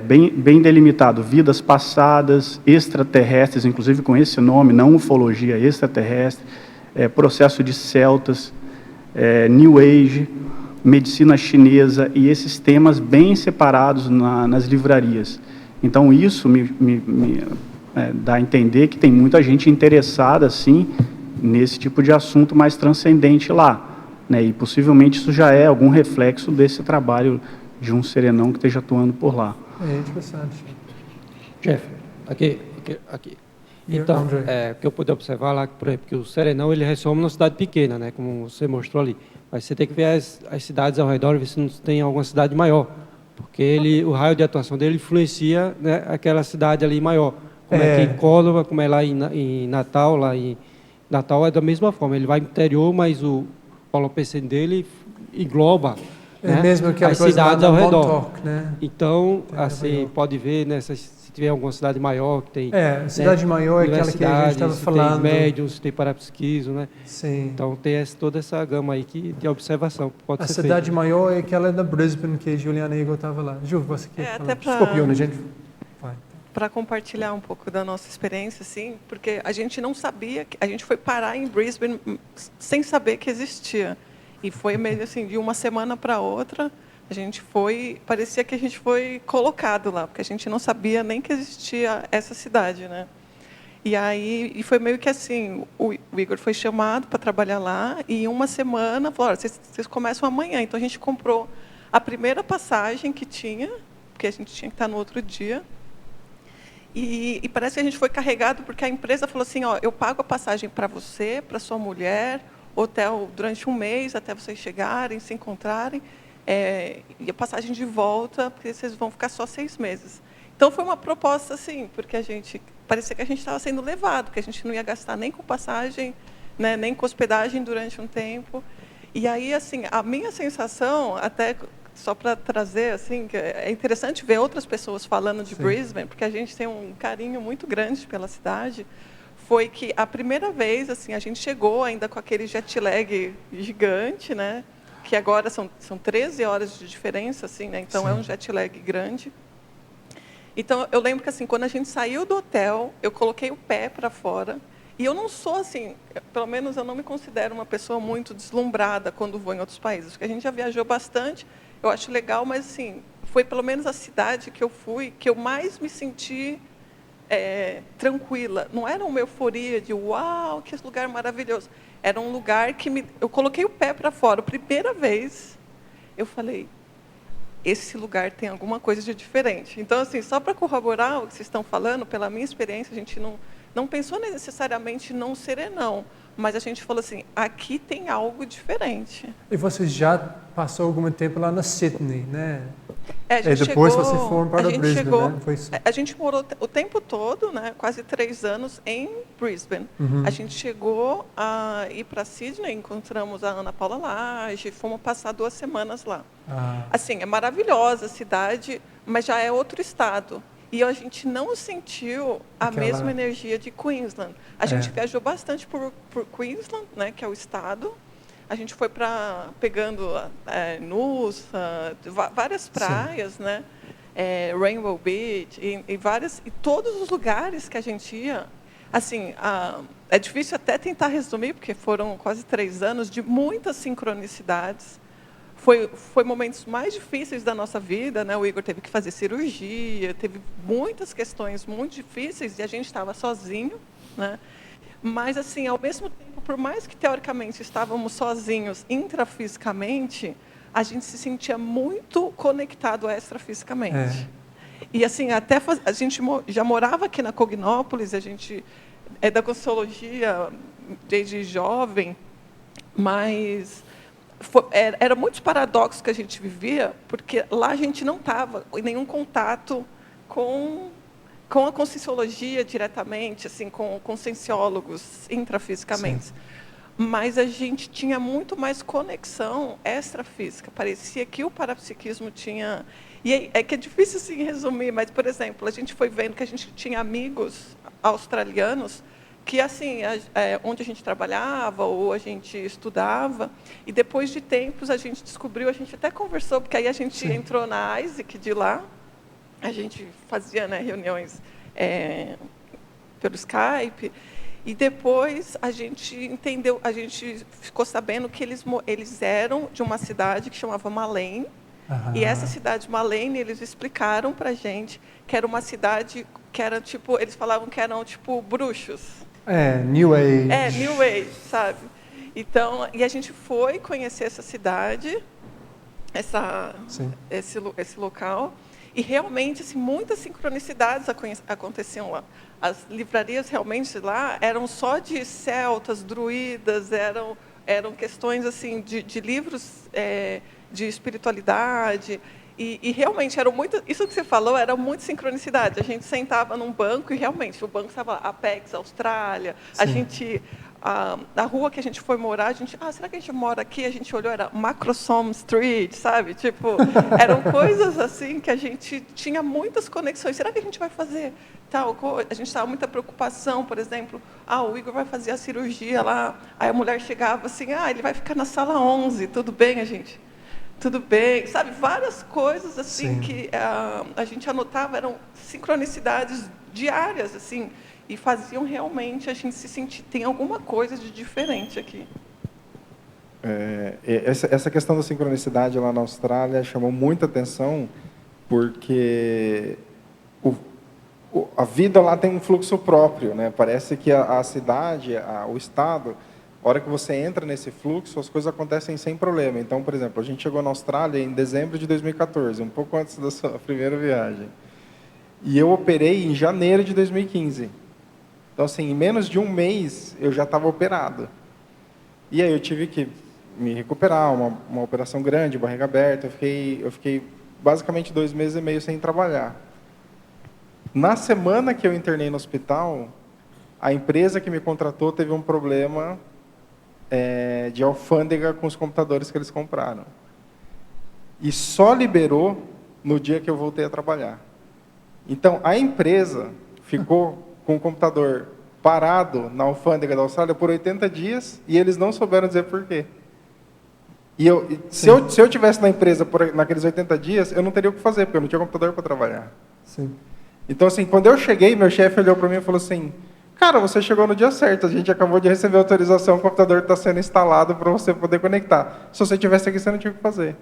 bem delimitado, vidas passadas, extraterrestres, inclusive com esse nome, não ufologia, extraterrestre, processo de celtas, New Age, medicina chinesa, e esses temas bem separados nas livrarias. Então isso me dá a entender que tem muita gente interessada, sim, nesse tipo de assunto mais transcendente lá. Né, e possivelmente isso já é algum reflexo desse trabalho de um serenão que esteja atuando por lá. É interessante. Jeff, aqui. Então, o que eu pude observar lá, por exemplo, que o serenão ele ressoma numa cidade pequena, né, como você mostrou ali. Mas você tem que ver as cidades ao redor e ver se não tem alguma cidade maior, porque o raio de atuação dele influencia, né, aquela cidade ali maior. Como é que em Córdoba, como é lá em Natal, Natal é da mesma forma. Ele vai no interior, mas o Holopensene dele engloba, né, mesmo que as cidades ao redor. Montauk, né? Então, assim, pode ver, né, se tiver alguma cidade maior que tem... cidade maior é aquela que a gente estava falando. Tem médiums, tem parapsiquismo, né? Sim. Então, tem toda essa gama aí de observação que pode ser feita. A cidade maior é aquela da Brisbane, que a Juliana Igor estava lá. Ju, você quer falar? Desculpa, Iona, gente... Para compartilhar um pouco da nossa experiência, assim, porque a gente não sabia, a gente foi parar em Brisbane sem saber que existia. E foi meio assim, de uma semana para outra, a gente parecia que a gente foi colocado lá, porque a gente não sabia nem que existia essa cidade, né? E foi meio que assim, o Igor foi chamado para trabalhar lá, e em uma semana, falou, vocês começam amanhã. Então, a gente comprou a primeira passagem que tinha, porque a gente tinha que estar no outro dia. E parece que a gente foi carregado, porque a empresa falou assim, eu pago a passagem para você, para sua mulher, hotel durante um mês, até vocês chegarem, se encontrarem, e a passagem de volta, porque vocês vão ficar só 6 meses. Então, foi uma proposta assim, porque parecia que a gente estava sendo levado, que a gente não ia gastar nem com passagem, né, nem com hospedagem durante um tempo. E aí, assim, a minha sensação, até só para trazer, assim, que é interessante ver outras pessoas falando de Brisbane, porque a gente tem um carinho muito grande pela cidade, foi que a primeira vez, assim, a gente chegou ainda com aquele jet lag gigante, né, que agora são 13 horas de diferença, assim, né, então é um jet lag grande. Então, eu lembro que, assim, quando a gente saiu do hotel, eu coloquei o pé para fora, e eu não sou, assim, pelo menos eu não me considero uma pessoa muito deslumbrada quando vou em outros países, porque a gente já viajou bastante, eu acho legal, mas, assim, foi pelo menos a cidade que eu fui, que eu mais me senti tranquila. Não era uma euforia de, uau, que lugar maravilhoso. Era um lugar que eu coloquei o pé para fora. A primeira vez, eu falei, esse lugar tem alguma coisa de diferente. Então, assim, só para corroborar o que vocês estão falando, pela minha experiência, a gente não pensou necessariamente num serenão, mas a gente falou assim, aqui tem algo diferente. E vocês já passou algum tempo lá na Sydney, né? A gente depois chegou, vocês foram para Brisbane, né? Foi isso. A gente morou o tempo todo, né, quase 3 anos, em Brisbane. A gente chegou a ir para Sydney, encontramos a Ana Paula Lage, fomos passar 2 semanas lá. Assim, é maravilhosa a cidade, mas já é outro estado. E a gente não sentiu a mesma energia de Queensland. A gente viajou bastante por Queensland, né, que é o estado. A gente foi pegando Noosa, várias praias, né, Rainbow Beach, e todos os lugares que a gente ia. Assim, é difícil até tentar resumir, porque foram quase 3 anos de muitas sincronicidades. Foi momentos mais difíceis da nossa vida, né? O Igor teve que fazer cirurgia, teve muitas questões muito difíceis e a gente estava sozinho, né? Mas, assim, ao mesmo tempo, por mais que teoricamente estávamos sozinhos intrafisicamente, a gente se sentia muito conectado extrafisicamente. E, assim, até a gente já morava aqui na Cognópolis, a gente é da Consciologia desde jovem, mas era muitos paradoxos que a gente vivia, porque lá a gente não estava em nenhum contato com a Conscienciologia diretamente, assim, com conscienciólogos intrafisicamente. Sim. Mas a gente tinha muito mais conexão extrafísica. Parecia que o parapsiquismo tinha... E é que é difícil assim, resumir, mas, por exemplo, a gente foi vendo que a gente tinha amigos australianos que, assim, onde a gente trabalhava ou a gente estudava, e depois de tempos a gente descobriu, a gente até conversou, porque aí a gente entrou na ISIC de lá, a gente fazia, né, reuniões pelo Skype, e depois a gente entendeu, a gente ficou sabendo que eles eram de uma cidade que chamava Malane, e essa cidade Malane, eles explicaram para a gente que era uma cidade que era tipo, eles falavam que eram tipo bruxos. New Age. New Age, sabe? Então, e a gente foi conhecer essa cidade, esse local, e realmente, assim, muitas sincronicidades aconteciam lá. As livrarias realmente lá eram só de celtas, druidas, eram questões assim de livros de espiritualidade. E realmente, isso que você falou, era muita sincronicidade. A gente sentava num banco e, realmente, o banco estava Apex, Austrália. A gente, na rua que a gente foi morar, a gente, será que a gente mora aqui? A gente olhou, era Macrosom Street, sabe? Tipo, eram coisas assim que a gente tinha muitas conexões. Será que a gente vai fazer tal coisa? A gente estava com muita preocupação, por exemplo, o Igor vai fazer a cirurgia lá. Aí a mulher chegava assim, ele vai ficar na sala 11, tudo bem, a gente? Tudo bem, sabe, várias coisas assim que a gente anotava, eram sincronicidades diárias, assim, e faziam realmente a gente se sentir, tem alguma coisa de diferente aqui. Essa questão da sincronicidade lá na Austrália chamou muita atenção, porque a vida lá tem um fluxo próprio, né? Parece que a cidade, o estado, a hora que você entra nesse fluxo, as coisas acontecem sem problema. Então, por exemplo, a gente chegou na Austrália em dezembro de 2014, um pouco antes da sua primeira viagem. E eu operei em janeiro de 2015. Então, assim, em menos de um mês, eu já estava operado. E aí eu tive que me recuperar, uma operação grande, barriga aberta. Eu fiquei basicamente 2 meses e meio sem trabalhar. Na semana que eu internei no hospital, a empresa que me contratou teve um problema de alfândega com os computadores que eles compraram. E só liberou no dia que eu voltei a trabalhar. Então, a empresa ficou com o computador parado na alfândega da Austrália por 80 dias e eles não souberam dizer por quê. E se eu tivesse na empresa naqueles 80 dias, eu não teria o que fazer, porque eu não tinha computador para trabalhar. Sim. Então, assim, quando eu cheguei, meu chefe olhou para mim e falou assim, cara, você chegou no dia certo, a gente acabou de receber a autorização, o computador está sendo instalado para você poder conectar. Se você tivesse aqui, você não tinha o que fazer.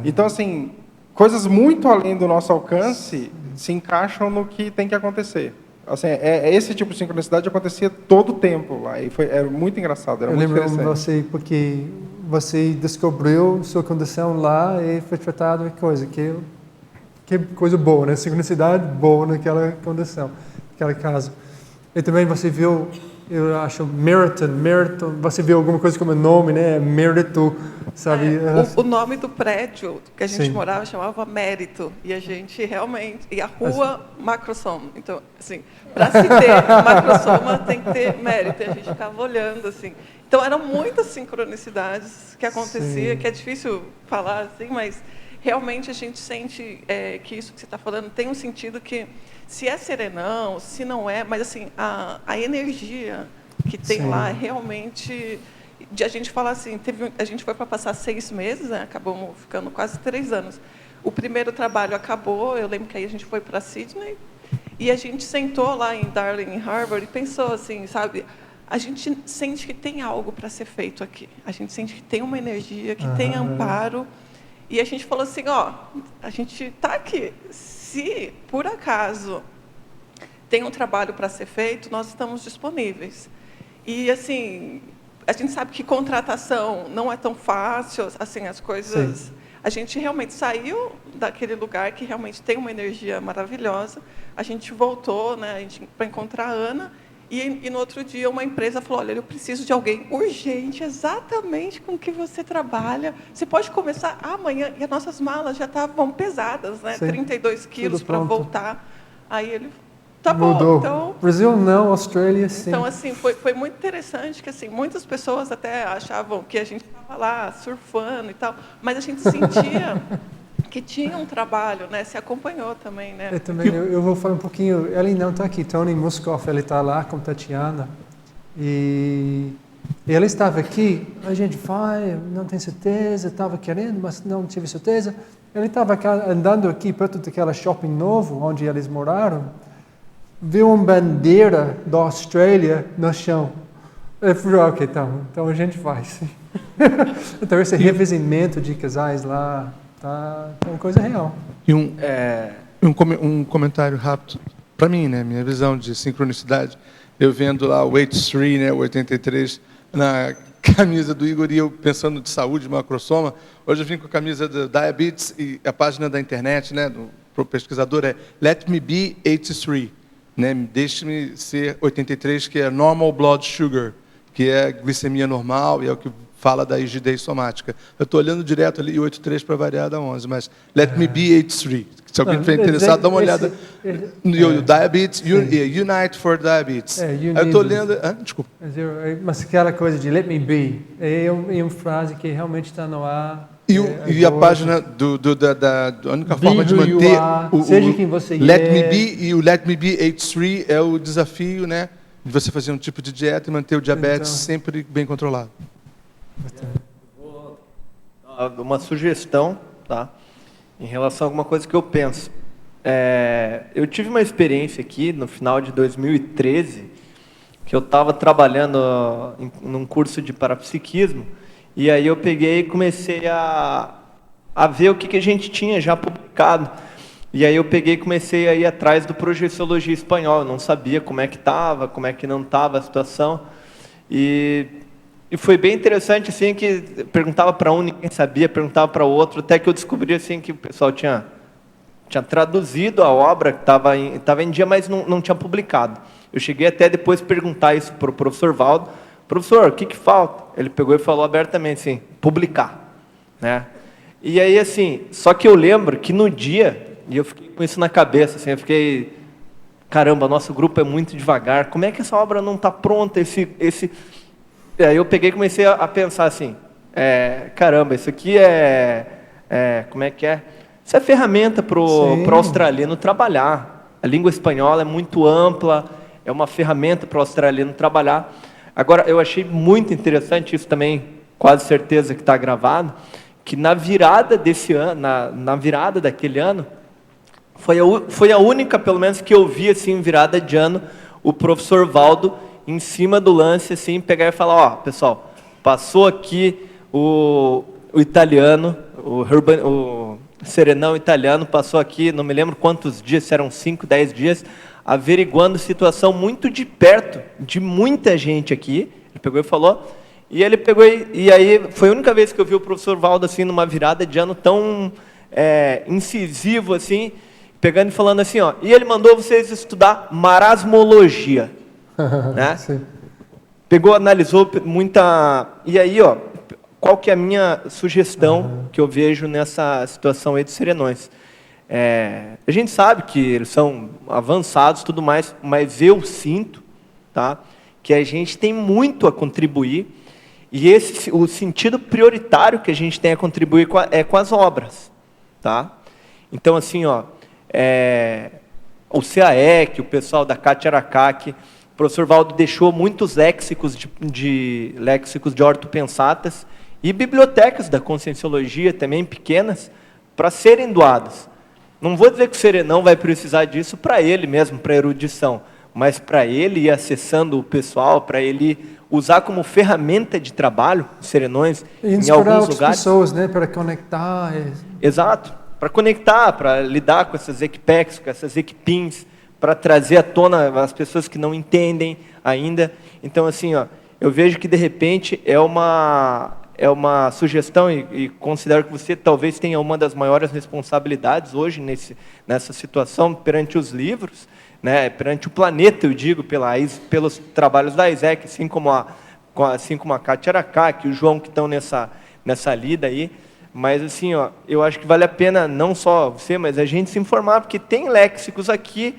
Então, assim, coisas muito além do nosso alcance se encaixam no que tem que acontecer. Assim, esse tipo de sincronicidade acontecia todo o tempo lá, e era muito engraçado, era muito interessante. Eu lembro você, porque você descobriu sua condição lá e foi tratado de coisa, que coisa boa, né? Sincronicidade boa naquela condição, naquele caso. E também você viu, eu acho, mérito, você viu alguma coisa como nome, né? Mérito, sabe? O nome do prédio que a gente morava chamava Mérito, e a gente realmente... E a rua Macrosoma. Então, assim, para se ter Macrosoma tem que ter mérito, e a gente ficava olhando, assim. Então, eram muitas sincronicidades que acontecia, que é difícil falar, assim, mas realmente a gente sente que isso que você está falando tem um sentido que, se é serenão, se não é, mas assim, a energia que tem lá realmente, de a gente falar assim, a gente foi para passar 6 meses, né, acabamos ficando quase 3 anos. O primeiro trabalho acabou, eu lembro que aí a gente foi para Sydney, e a gente sentou lá em Darling Harbour e pensou assim, sabe, a gente sente que tem algo para ser feito aqui, a gente sente que tem uma energia, que tem amparo, e a gente falou assim, a gente está aqui, se por acaso tem um trabalho para ser feito, nós estamos disponíveis. E assim, a gente sabe que contratação não é tão fácil, assim, as coisas... Sim. A gente realmente saiu daquele lugar que realmente tem uma energia maravilhosa, a gente voltou, né, para encontrar a Ana, e no outro dia uma empresa falou, olha, eu preciso de alguém urgente, exatamente com o que você trabalha. Você pode começar amanhã. E as nossas malas já estavam pesadas, né? 32 quilos para voltar. Aí ele, tá Mudou. Bom. Então, Brasil não, Austrália sim. Então, assim, foi muito interessante que assim, muitas pessoas até achavam que a gente estava lá surfando e tal, mas a gente sentia... que tinha um trabalho, né? Se acompanhou também, né? Eu vou falar um pouquinho. Ele não está aqui, Tony Muskoff, ele está lá com Tatiana. E ele estava aqui, a gente vai, não tem certeza, estava querendo, mas não tive certeza. Ele estava andando aqui perto daquela shopping novo, onde eles moraram, viu uma bandeira da Austrália no chão. Ele falou, ok, então a gente vai. Então esse revezamento de casais lá, é uma coisa real. E um comentário rápido, para mim, né, minha visão de sincronicidade, eu vendo lá o 83, né, o 83, na camisa do Igor, e eu pensando de saúde, macrosoma, hoje eu vim com a camisa do Diabetes, e a página da internet, né, pro pesquisador é Let Me Be 83, né, deixe-me ser 83, que é Normal Blood Sugar, que é glicemia normal, e é o que fala da rigidez somática. Eu estou olhando direto ali, 83 para variar da 11, mas Let Me Be 83. Se alguém estiver interessado, dá uma olhada no Diabetes, Unite for Diabetes. Eu estou lendo... desculpa. Mas aquela coisa de Let Me Be, é uma frase que realmente está no ar. E a página da única forma de manter seja quem você Let Me Be e o Let Me Be 83 é o desafio, né, de você fazer um tipo de dieta e manter o diabetes sempre bem controlado. Vou dar uma sugestão, tá? Em relação a alguma coisa que eu penso. Eu tive uma experiência aqui no final de 2013, que eu estava trabalhando num curso de parapsiquismo, e aí eu peguei e comecei a ver o que a gente tinha já publicado. E aí eu peguei e comecei a ir atrás do Projeciologia Espanhol. Eu não sabia como é que estava, como é que não estava a situação. E foi bem interessante, assim, que perguntava para um, ninguém sabia, perguntava para o outro, até que eu descobri, assim, que o pessoal tinha traduzido a obra, que estava em dia, mas não tinha publicado. Eu cheguei até depois perguntar isso para o professor Valdo. Professor, o que falta? Ele pegou e falou abertamente assim, publicar. Né? E aí, assim, só que eu lembro que no dia, e eu fiquei com isso na cabeça, assim, eu fiquei, caramba, nosso grupo é muito devagar, como é que essa obra não está pronta? E aí eu peguei e comecei a pensar assim, caramba, isso aqui como é que é? Isso é ferramenta para o australiano trabalhar. A língua espanhola é muito ampla, é uma ferramenta para o australiano trabalhar. Agora, eu achei muito interessante, isso também, quase certeza que está gravado, que na virada desse ano, na virada daquele ano, foi a única, pelo menos, que eu vi, assim, virada de ano, o professor Valdo, em cima do lance, assim, pegar e falar, ó, pessoal, passou aqui o italiano, o serenão italiano, passou aqui, não me lembro quantos dias, se eram 5, 10 dias, averiguando situação muito de perto, de muita gente aqui, ele pegou e falou, e ele pegou, e aí foi a única vez que eu vi o professor Valdo, assim, numa virada de ano tão incisivo, assim, pegando e falando assim, ó, e ele mandou vocês estudar marasmologia, né? Sim. Pegou, analisou muita, e aí, ó, qual que é a minha sugestão que eu vejo nessa situação aí dos serenões? A gente sabe que eles são avançados e tudo mais, mas eu sinto, tá, que a gente tem muito a contribuir, e o sentido prioritário que a gente tem a contribuir com as obras. Tá? Então, assim, ó, o CAEC, o pessoal da CAT-Aracac, o professor Valdo deixou muitos léxicos léxicos de ortopensatas e bibliotecas da Conscienciologia, também pequenas, para serem doadas. Não vou dizer que o serenão vai precisar disso para ele mesmo, para erudição, mas para ele ir acessando o pessoal, para ele usar como ferramenta de trabalho, os serenões, em alguns lugares. Pessoas, né, para conectar. Exato, para conectar, para lidar com essas equipes, com essas equipins, para trazer à tona as pessoas que não entendem ainda. Então, assim, ó, eu vejo que, de repente, é uma sugestão, e considero que você talvez tenha uma das maiores responsabilidades hoje nessa situação perante os livros, né, perante o planeta, eu digo, pelos trabalhos da ISEC, assim como a Cátia Aracac, o João, que estão nessa lida aí. Mas, assim, ó, eu acho que vale a pena, não só você, mas a gente se informar, porque tem léxicos aqui,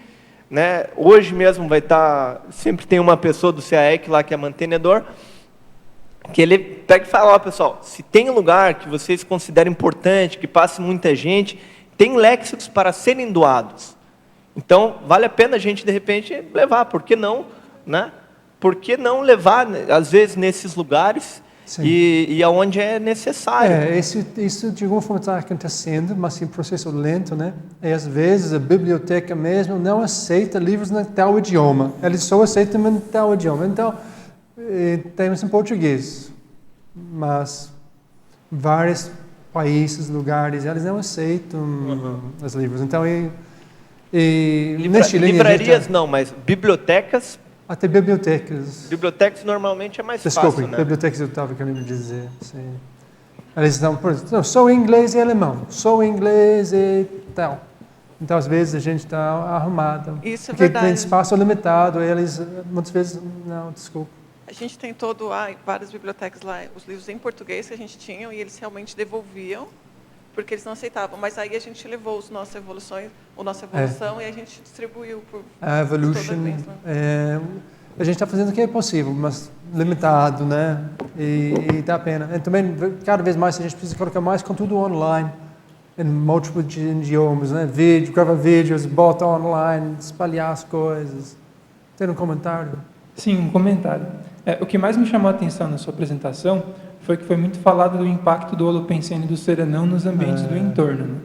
né, hoje mesmo vai estar, sempre tem uma pessoa do CAEC lá que é mantenedor, que ele pega e fala, ó, pessoal, se tem lugar que vocês consideram importante, que passe muita gente, tem léxicos para serem doados. Então, vale a pena a gente, de repente, levar. Por que não? Né? Por que não levar, às vezes, nesses lugares e aonde é necessário? Isso de alguma forma está acontecendo, mas em processo lento, né? E às vezes a biblioteca mesmo não aceita livros em tal idioma. Eles só aceitam em tal idioma. Então, temos em português, mas vários países, lugares, eles não aceitam os livros. Então, livrarias não, mas bibliotecas. Até bibliotecas. Bibliotecas normalmente é mais fácil, né? Bibliotecas eu estava querendo dizer. Sim. Eles não, só inglês e alemão, só inglês e tal. Então, às vezes, a gente está arrumado. Isso é porque verdade. Tem espaço limitado, eles, muitas vezes, não, desculpa. A gente tentou doar várias bibliotecas lá, os livros em português que a gente tinha, e eles realmente devolviam, porque eles não aceitavam. Mas aí a gente levou a nossa evolução e a gente distribuiu por a Evolution, a gente está fazendo o que é possível, mas limitado, né? E dá pena. E também, cada vez mais, a gente precisa colocar mais conteúdo online, em múltiplos idiomas, né? Grava vídeos, bota online, espalhar as coisas. Tem um comentário? Sim, um comentário. O que mais me chamou a atenção na sua apresentação foi que foi muito falado do impacto do holopensene e do serenão nos ambientes do entorno. Né?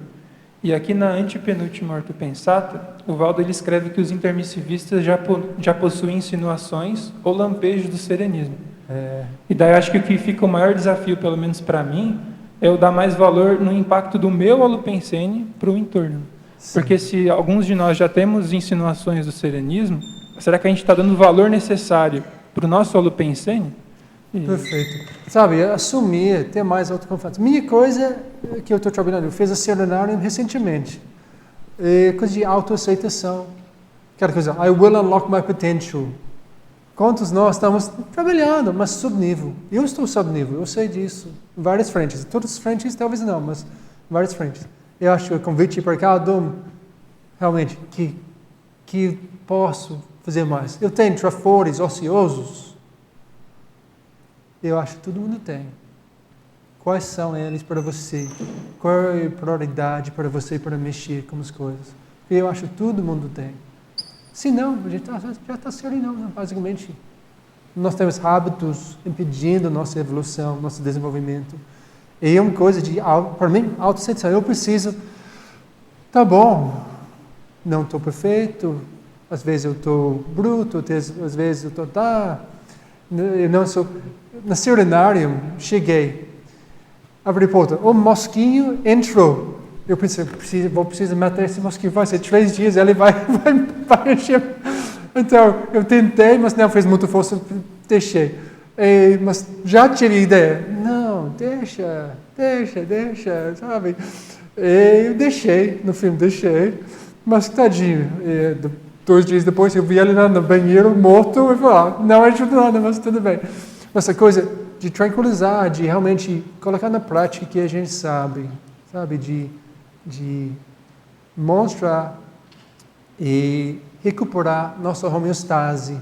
E aqui na antepenúltima ortopensata, o Valdo ele escreve que os intermissivistas já possuem insinuações ou lampejos do serenismo. E daí acho que o que fica o maior desafio, pelo menos para mim, é eu dar mais valor no impacto do meu holopensene para o entorno. Porque se alguns de nós já temos insinuações do serenismo, será que a gente está dando o valor necessário para o nosso holopensene? Perfeito. Sabe, assumir, ter mais autoconfiança. Minha coisa que eu estou trabalhando, eu fiz a Serenarium recentemente. Coisa de autoaceitação. Aquela coisa, I will unlock my potential. Quantos nós estamos trabalhando, mas subnível. Eu estou subnível, eu sei disso. Em várias frentes. Todas as frentes, talvez não, mas em várias frentes. Eu acho que o convite para cá, realmente, que posso fazer mais. Eu tenho trafores ociosos. Eu acho que todo mundo tem. Quais são eles para você? Qual é a prioridade para você para mexer com as coisas? Eu acho que todo mundo tem. Se não, a gente já está serenão, basicamente. Nós temos hábitos impedindo nossa evolução, nosso desenvolvimento. E é uma coisa para mim, autoaceitação. Eu preciso, tá bom, não estou perfeito, às vezes eu estou bruto, às vezes eu estou, eu não sou... Na Serenarium, cheguei, abri a porta, o mosquinho entrou. Eu pensei, vou precisar matar esse mosquinho, vai ser 3 dias, ele vai encher. Então, eu tentei, mas não fez muita força, deixei. Mas já tive ideia, não, deixa, sabe? Eu deixei, no fim, mas tadinho. 2 dias depois, eu vi ele lá no banheiro, morto, e falei, não ajuda nada, mas tudo bem. Mas a coisa de tranquilizar, de realmente colocar na prática que a gente sabe, de mostrar e recuperar nossa homeostase.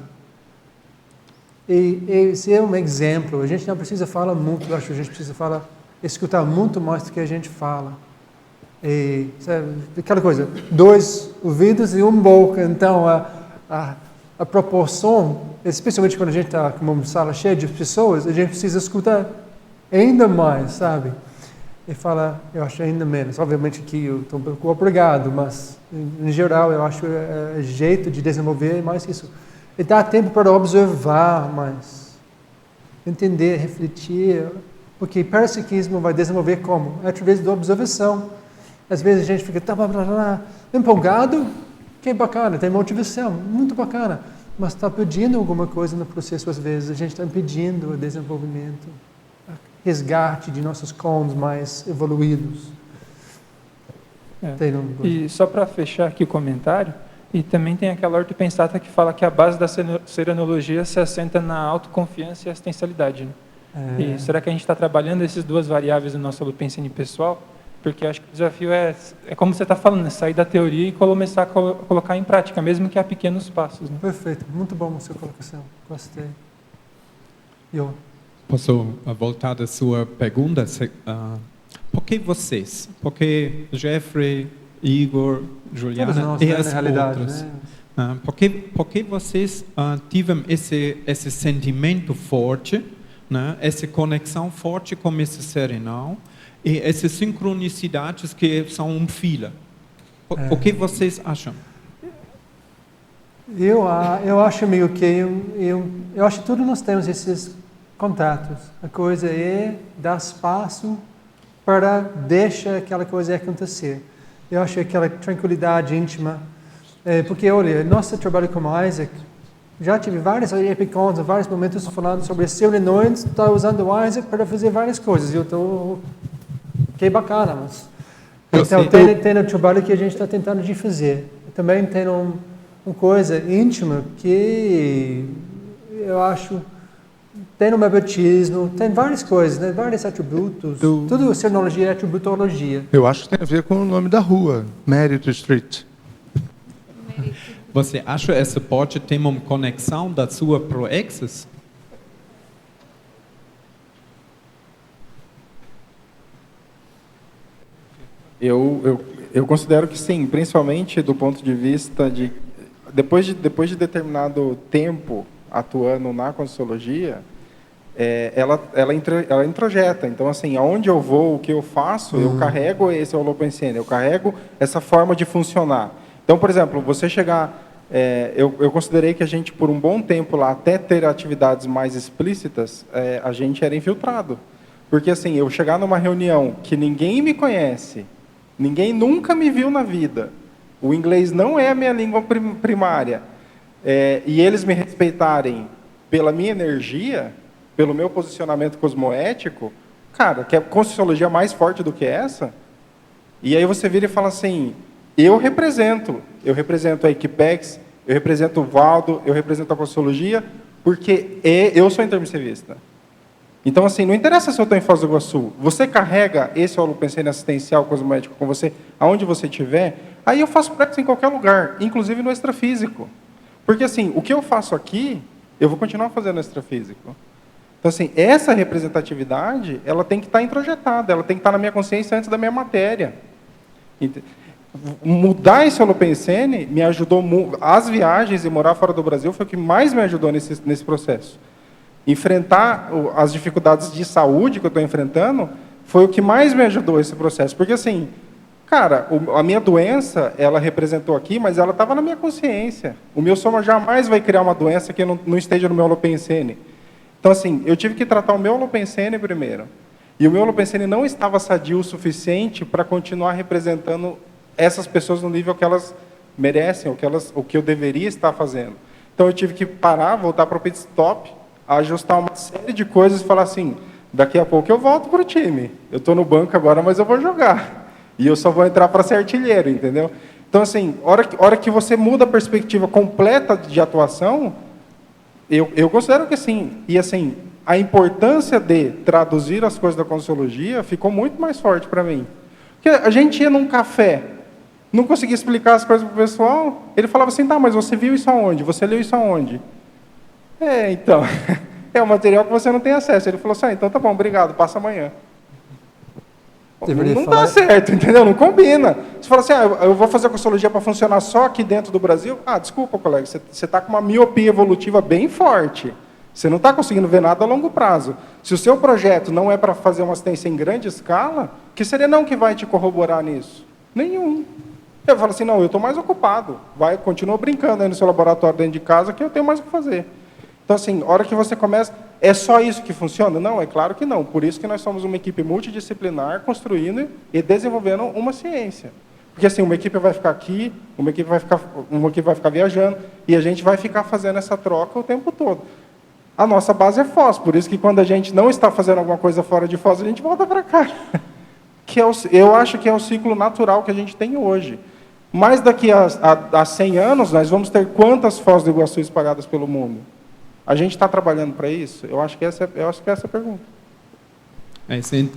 E esse é um exemplo. A gente não precisa falar muito, eu acho que a gente precisa escutar muito mais do que a gente fala. E, sabe, aquela coisa, 2 ouvidos e 1 boca. Então, a proporção, especialmente quando a gente está com uma sala cheia de pessoas, a gente precisa escutar ainda mais, sabe? E falar, eu acho ainda menos. Obviamente que eu estou um pouco obrigado, mas, em geral, eu acho jeito de desenvolver mais isso. E dá tempo para observar mais, entender, refletir, porque parapsiquismo vai desenvolver como? Através da observação. Às vezes a gente fica empolgado, que bacana, tem motivação, muito bacana, mas está pedindo alguma coisa no processo às vezes, a gente está impedindo o desenvolvimento, resgate de nossos cons mais evoluídos. E só para fechar aqui o comentário, e também tem aquela ortopensata que fala que a base da serenologia se assenta na autoconfiança e assistencialidade. Né? E será que a gente está trabalhando essas 2 variáveis no nosso holopensene pessoal? Porque eu acho que o desafio é como você está falando, né? Sair da teoria e começar a colocar em prática, mesmo que a pequenos passos. Né? Perfeito, muito bom a sua colocação, gostei. Posso voltar da sua pergunta? Por que vocês? Por que Jeffrey, Igor, Juliana nós, e as realidade, outras? Né? Por que vocês tiveram esse sentimento forte, né? Essa conexão forte com esse serenal e essas sincronicidades que são um fila? O que vocês acham? Eu acho meio que eu acho que todos nós temos esses contatos. A coisa é dar espaço para deixar aquela coisa acontecer. Eu acho que aquela tranquilidade íntima, porque olha, nosso trabalho com o Isaac, já tive vários epicons, vários momentos falando sobre serenões, está usando o Isaac para fazer várias coisas. Eu estou que bacana, mas então tem um trabalho que a gente está tentando de fazer. Também tem uma coisa íntima que eu acho tem no meu batismo, tem várias coisas, né? Vários atributos. Tudo serenologia é atributologia. Eu acho que tem a ver com o nome da rua, Merit Street. Você acha que essa pode ter uma conexão da sua proexis? Eu considero que sim, principalmente do ponto de vista de depois de determinado tempo atuando na Conscienciologia, ela introjeta. Então, assim, aonde eu vou, o que eu faço, eu carrego esse holopensene, eu carrego essa forma de funcionar. Então, por exemplo, você chegar... eu considerei que a gente, por um bom tempo lá, até ter atividades mais explícitas, a gente era infiltrado. Porque, assim, eu chegar numa reunião que ninguém me conhece, ninguém nunca me viu na vida, o inglês não é a minha língua primária, e eles me respeitarem pela minha energia, pelo meu posicionamento cosmoético, cara, que é Conscienciologia mais forte do que essa? E aí você vira e fala assim, eu represento a Equipex, eu represento o Valdo, eu represento a Conscienciologia, porque eu sou intermissivista. Então, assim, não interessa se eu estou em Foz do Iguaçu, você carrega esse holopensene assistencial cosmoético com você, aonde você estiver, aí eu faço prática em qualquer lugar, inclusive no extrafísico. Porque, assim, o que eu faço aqui, eu vou continuar fazendo no extrafísico. Então, assim, essa representatividade, ela tem que estar introjetada, ela tem que estar na minha consciência antes da minha matéria. Mudar esse holopensene me ajudou, as viagens e morar fora do Brasil foi o que mais me ajudou nesse processo. Enfrentar as dificuldades de saúde que eu estou enfrentando foi o que mais me ajudou esse processo. Porque, assim, cara, a minha doença, ela representou aqui, mas ela estava na minha consciência. O meu soma jamais vai criar uma doença que não esteja no meu holopensene. Então, assim, eu tive que tratar o meu holopensene primeiro. E o meu holopensene não estava sadio o suficiente para continuar representando essas pessoas no nível que elas merecem, o que eu deveria estar fazendo. Então, eu tive que parar, voltar para o pit stop, ajustar uma série de coisas e falar assim, daqui a pouco eu volto para o time. Eu estou no banco agora, mas eu vou jogar. E eu só vou entrar para ser artilheiro, entendeu? Então, assim, hora que você muda a perspectiva completa de atuação, eu considero que sim. E, assim, a importância de traduzir as coisas da Conscienciologia ficou muito mais forte para mim. Porque a gente ia num café, não conseguia explicar as coisas para o pessoal, ele falava assim, tá, mas você viu isso aonde? Você leu isso aonde? Então, é um material que você não tem acesso. Ele falou assim, então tá bom, obrigado, passa amanhã. Não dá certo, entendeu? Não combina. Você fala assim, eu vou fazer a Conscienciologia para funcionar só aqui dentro do Brasil? Desculpa, colega, você está com uma miopia evolutiva bem forte. Você não está conseguindo ver nada a longo prazo. Se o seu projeto não é para fazer uma assistência em grande escala, que serenão que vai te corroborar nisso? Nenhum. Eu falo assim, não, eu estou mais ocupado. Continua brincando aí no seu laboratório dentro de casa que eu tenho mais o que fazer. Então, assim, a hora que você começa, é só isso que funciona? Não, é claro que não. Por isso que nós somos uma equipe multidisciplinar, construindo e desenvolvendo uma ciência. Porque, assim, uma equipe vai ficar aqui, uma equipe vai ficar viajando, e a gente vai ficar fazendo essa troca o tempo todo. A nossa base é Foz, por isso que quando a gente não está fazendo alguma coisa fora de Foz, a gente volta para cá. Eu acho que é o ciclo natural que a gente tem hoje. Mas daqui a 100 anos, nós vamos ter quantas Foz do Iguaçu espalhadas pelo mundo? A gente está trabalhando para isso? Eu acho que essa é a pergunta. Sim.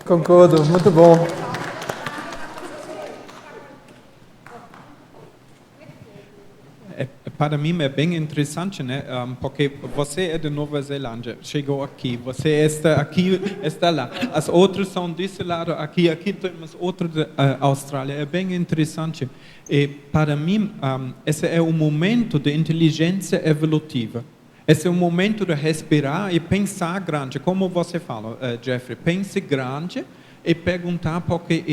Concordo, muito bom. Para mim é bem interessante, né? Porque você é de Nova Zelândia, chegou aqui, você está aqui, está lá. As outras são desse lado, aqui temos outro da Austrália. É bem interessante. E para mim, esse é o momento de inteligência evolutiva. Esse é o momento de respirar e pensar grande. Como você fala, Jeffrey, pense grande e perguntar porque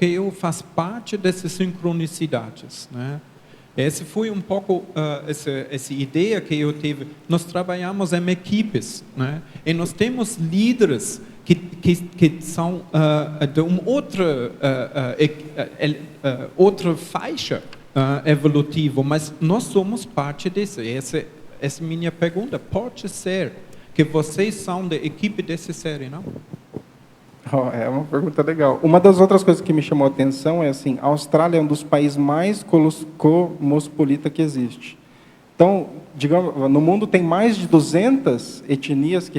eu faço parte dessas sincronicidades, né? Essa foi um pouco essa ideia que eu tive. Nós trabalhamos em equipes, né? E nós temos líderes que são de uma outra faixa evolutiva, mas nós somos parte disso. Essa é a minha pergunta. Pode ser que vocês são da equipe dessa série, não? É uma pergunta legal. Uma das outras coisas que me chamou a atenção é assim, a Austrália é um dos países mais cosmopolita que existe. Então, digamos, no mundo tem mais de 200 etnias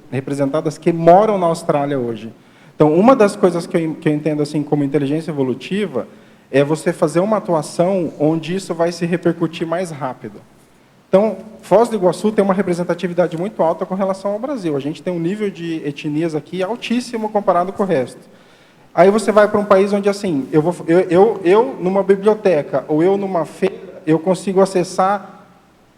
representadas que moram na Austrália hoje. Então, uma das coisas que eu entendo assim como inteligência evolutiva é você fazer uma atuação onde isso vai se repercutir mais rápido. Então, Foz do Iguaçu tem uma representatividade muito alta com relação ao Brasil. A gente tem um nível de etnias aqui altíssimo comparado com o resto. Aí você vai para um país onde, assim, eu numa biblioteca ou eu numa feira, eu consigo acessar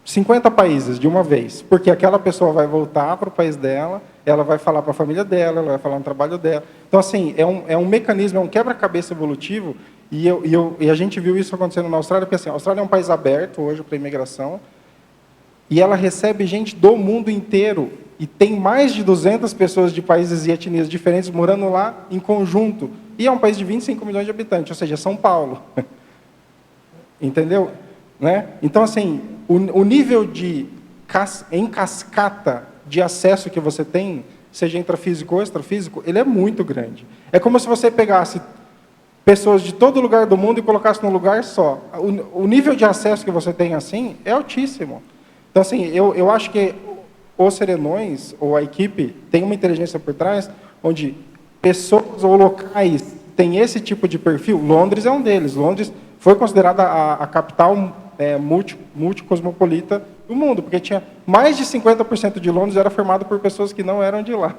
50 países de uma vez, porque aquela pessoa vai voltar para o país dela, ela vai falar para a família dela, ela vai falar no trabalho dela. Então, assim, é um mecanismo, é um quebra-cabeça evolutivo, e a gente viu isso acontecendo na Austrália, porque assim, a Austrália é um país aberto hoje para a imigração, e ela recebe gente do mundo inteiro, e tem mais de 200 pessoas de países e etnias diferentes morando lá em conjunto, E é um país de 25 milhões de habitantes, ou seja, São Paulo. Entendeu? Né? Então, assim, o nível em cascata de acesso que você tem, seja intrafísico ou extrafísico, ele é muito grande. É como se você pegasse pessoas de todo lugar do mundo e colocasse num lugar só. O nível de acesso que você tem, assim, é altíssimo. Então, assim, eu acho que os Serenões, ou a equipe, tem uma inteligência por trás, onde pessoas ou locais têm esse tipo de perfil. Londres é um deles. Londres foi considerada a capital multicosmopolita do mundo, porque tinha mais de 50% de Londres era formado por pessoas que não eram de lá.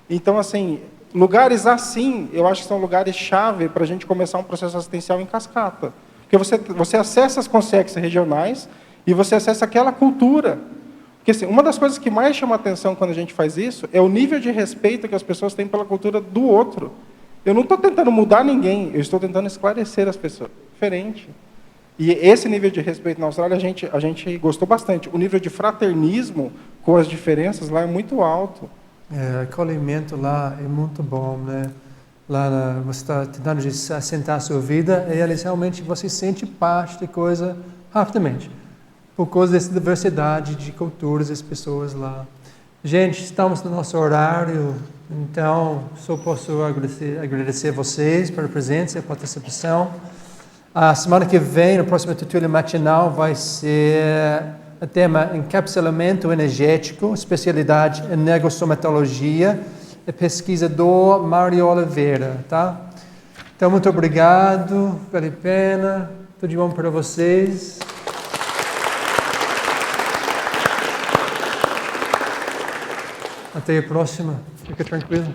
Então, assim, lugares assim, eu acho que são lugares-chave para a gente começar um processo assistencial em cascata. Porque você acessa as consciências regionais e você acessa aquela cultura. Porque, assim, uma das coisas que mais chama a atenção quando a gente faz isso é o nível de respeito que as pessoas têm pela cultura do outro. Eu não estou tentando mudar ninguém, eu estou tentando esclarecer as pessoas. Diferente. E esse nível de respeito na Austrália, a gente gostou bastante. O nível de fraternismo com as diferenças lá é muito alto. Acolhimento lá é muito bom, né? Lá você está tentando assentar a sua vida e eles realmente, você sente parte de coisa rapidamente. Por causa dessa diversidade de culturas das pessoas lá. Gente, estamos no nosso horário, então só posso agradecer a vocês pela presença e a participação. A semana que vem, na próxima tertúlia matinal, vai ser o tema encapsulamento energético, especialidade energossomatologia, e pesquisador Mário Oliveira, tá? Então, muito obrigado, vale a pena, tudo de bom para vocês. Até a próxima, fica tranquilo.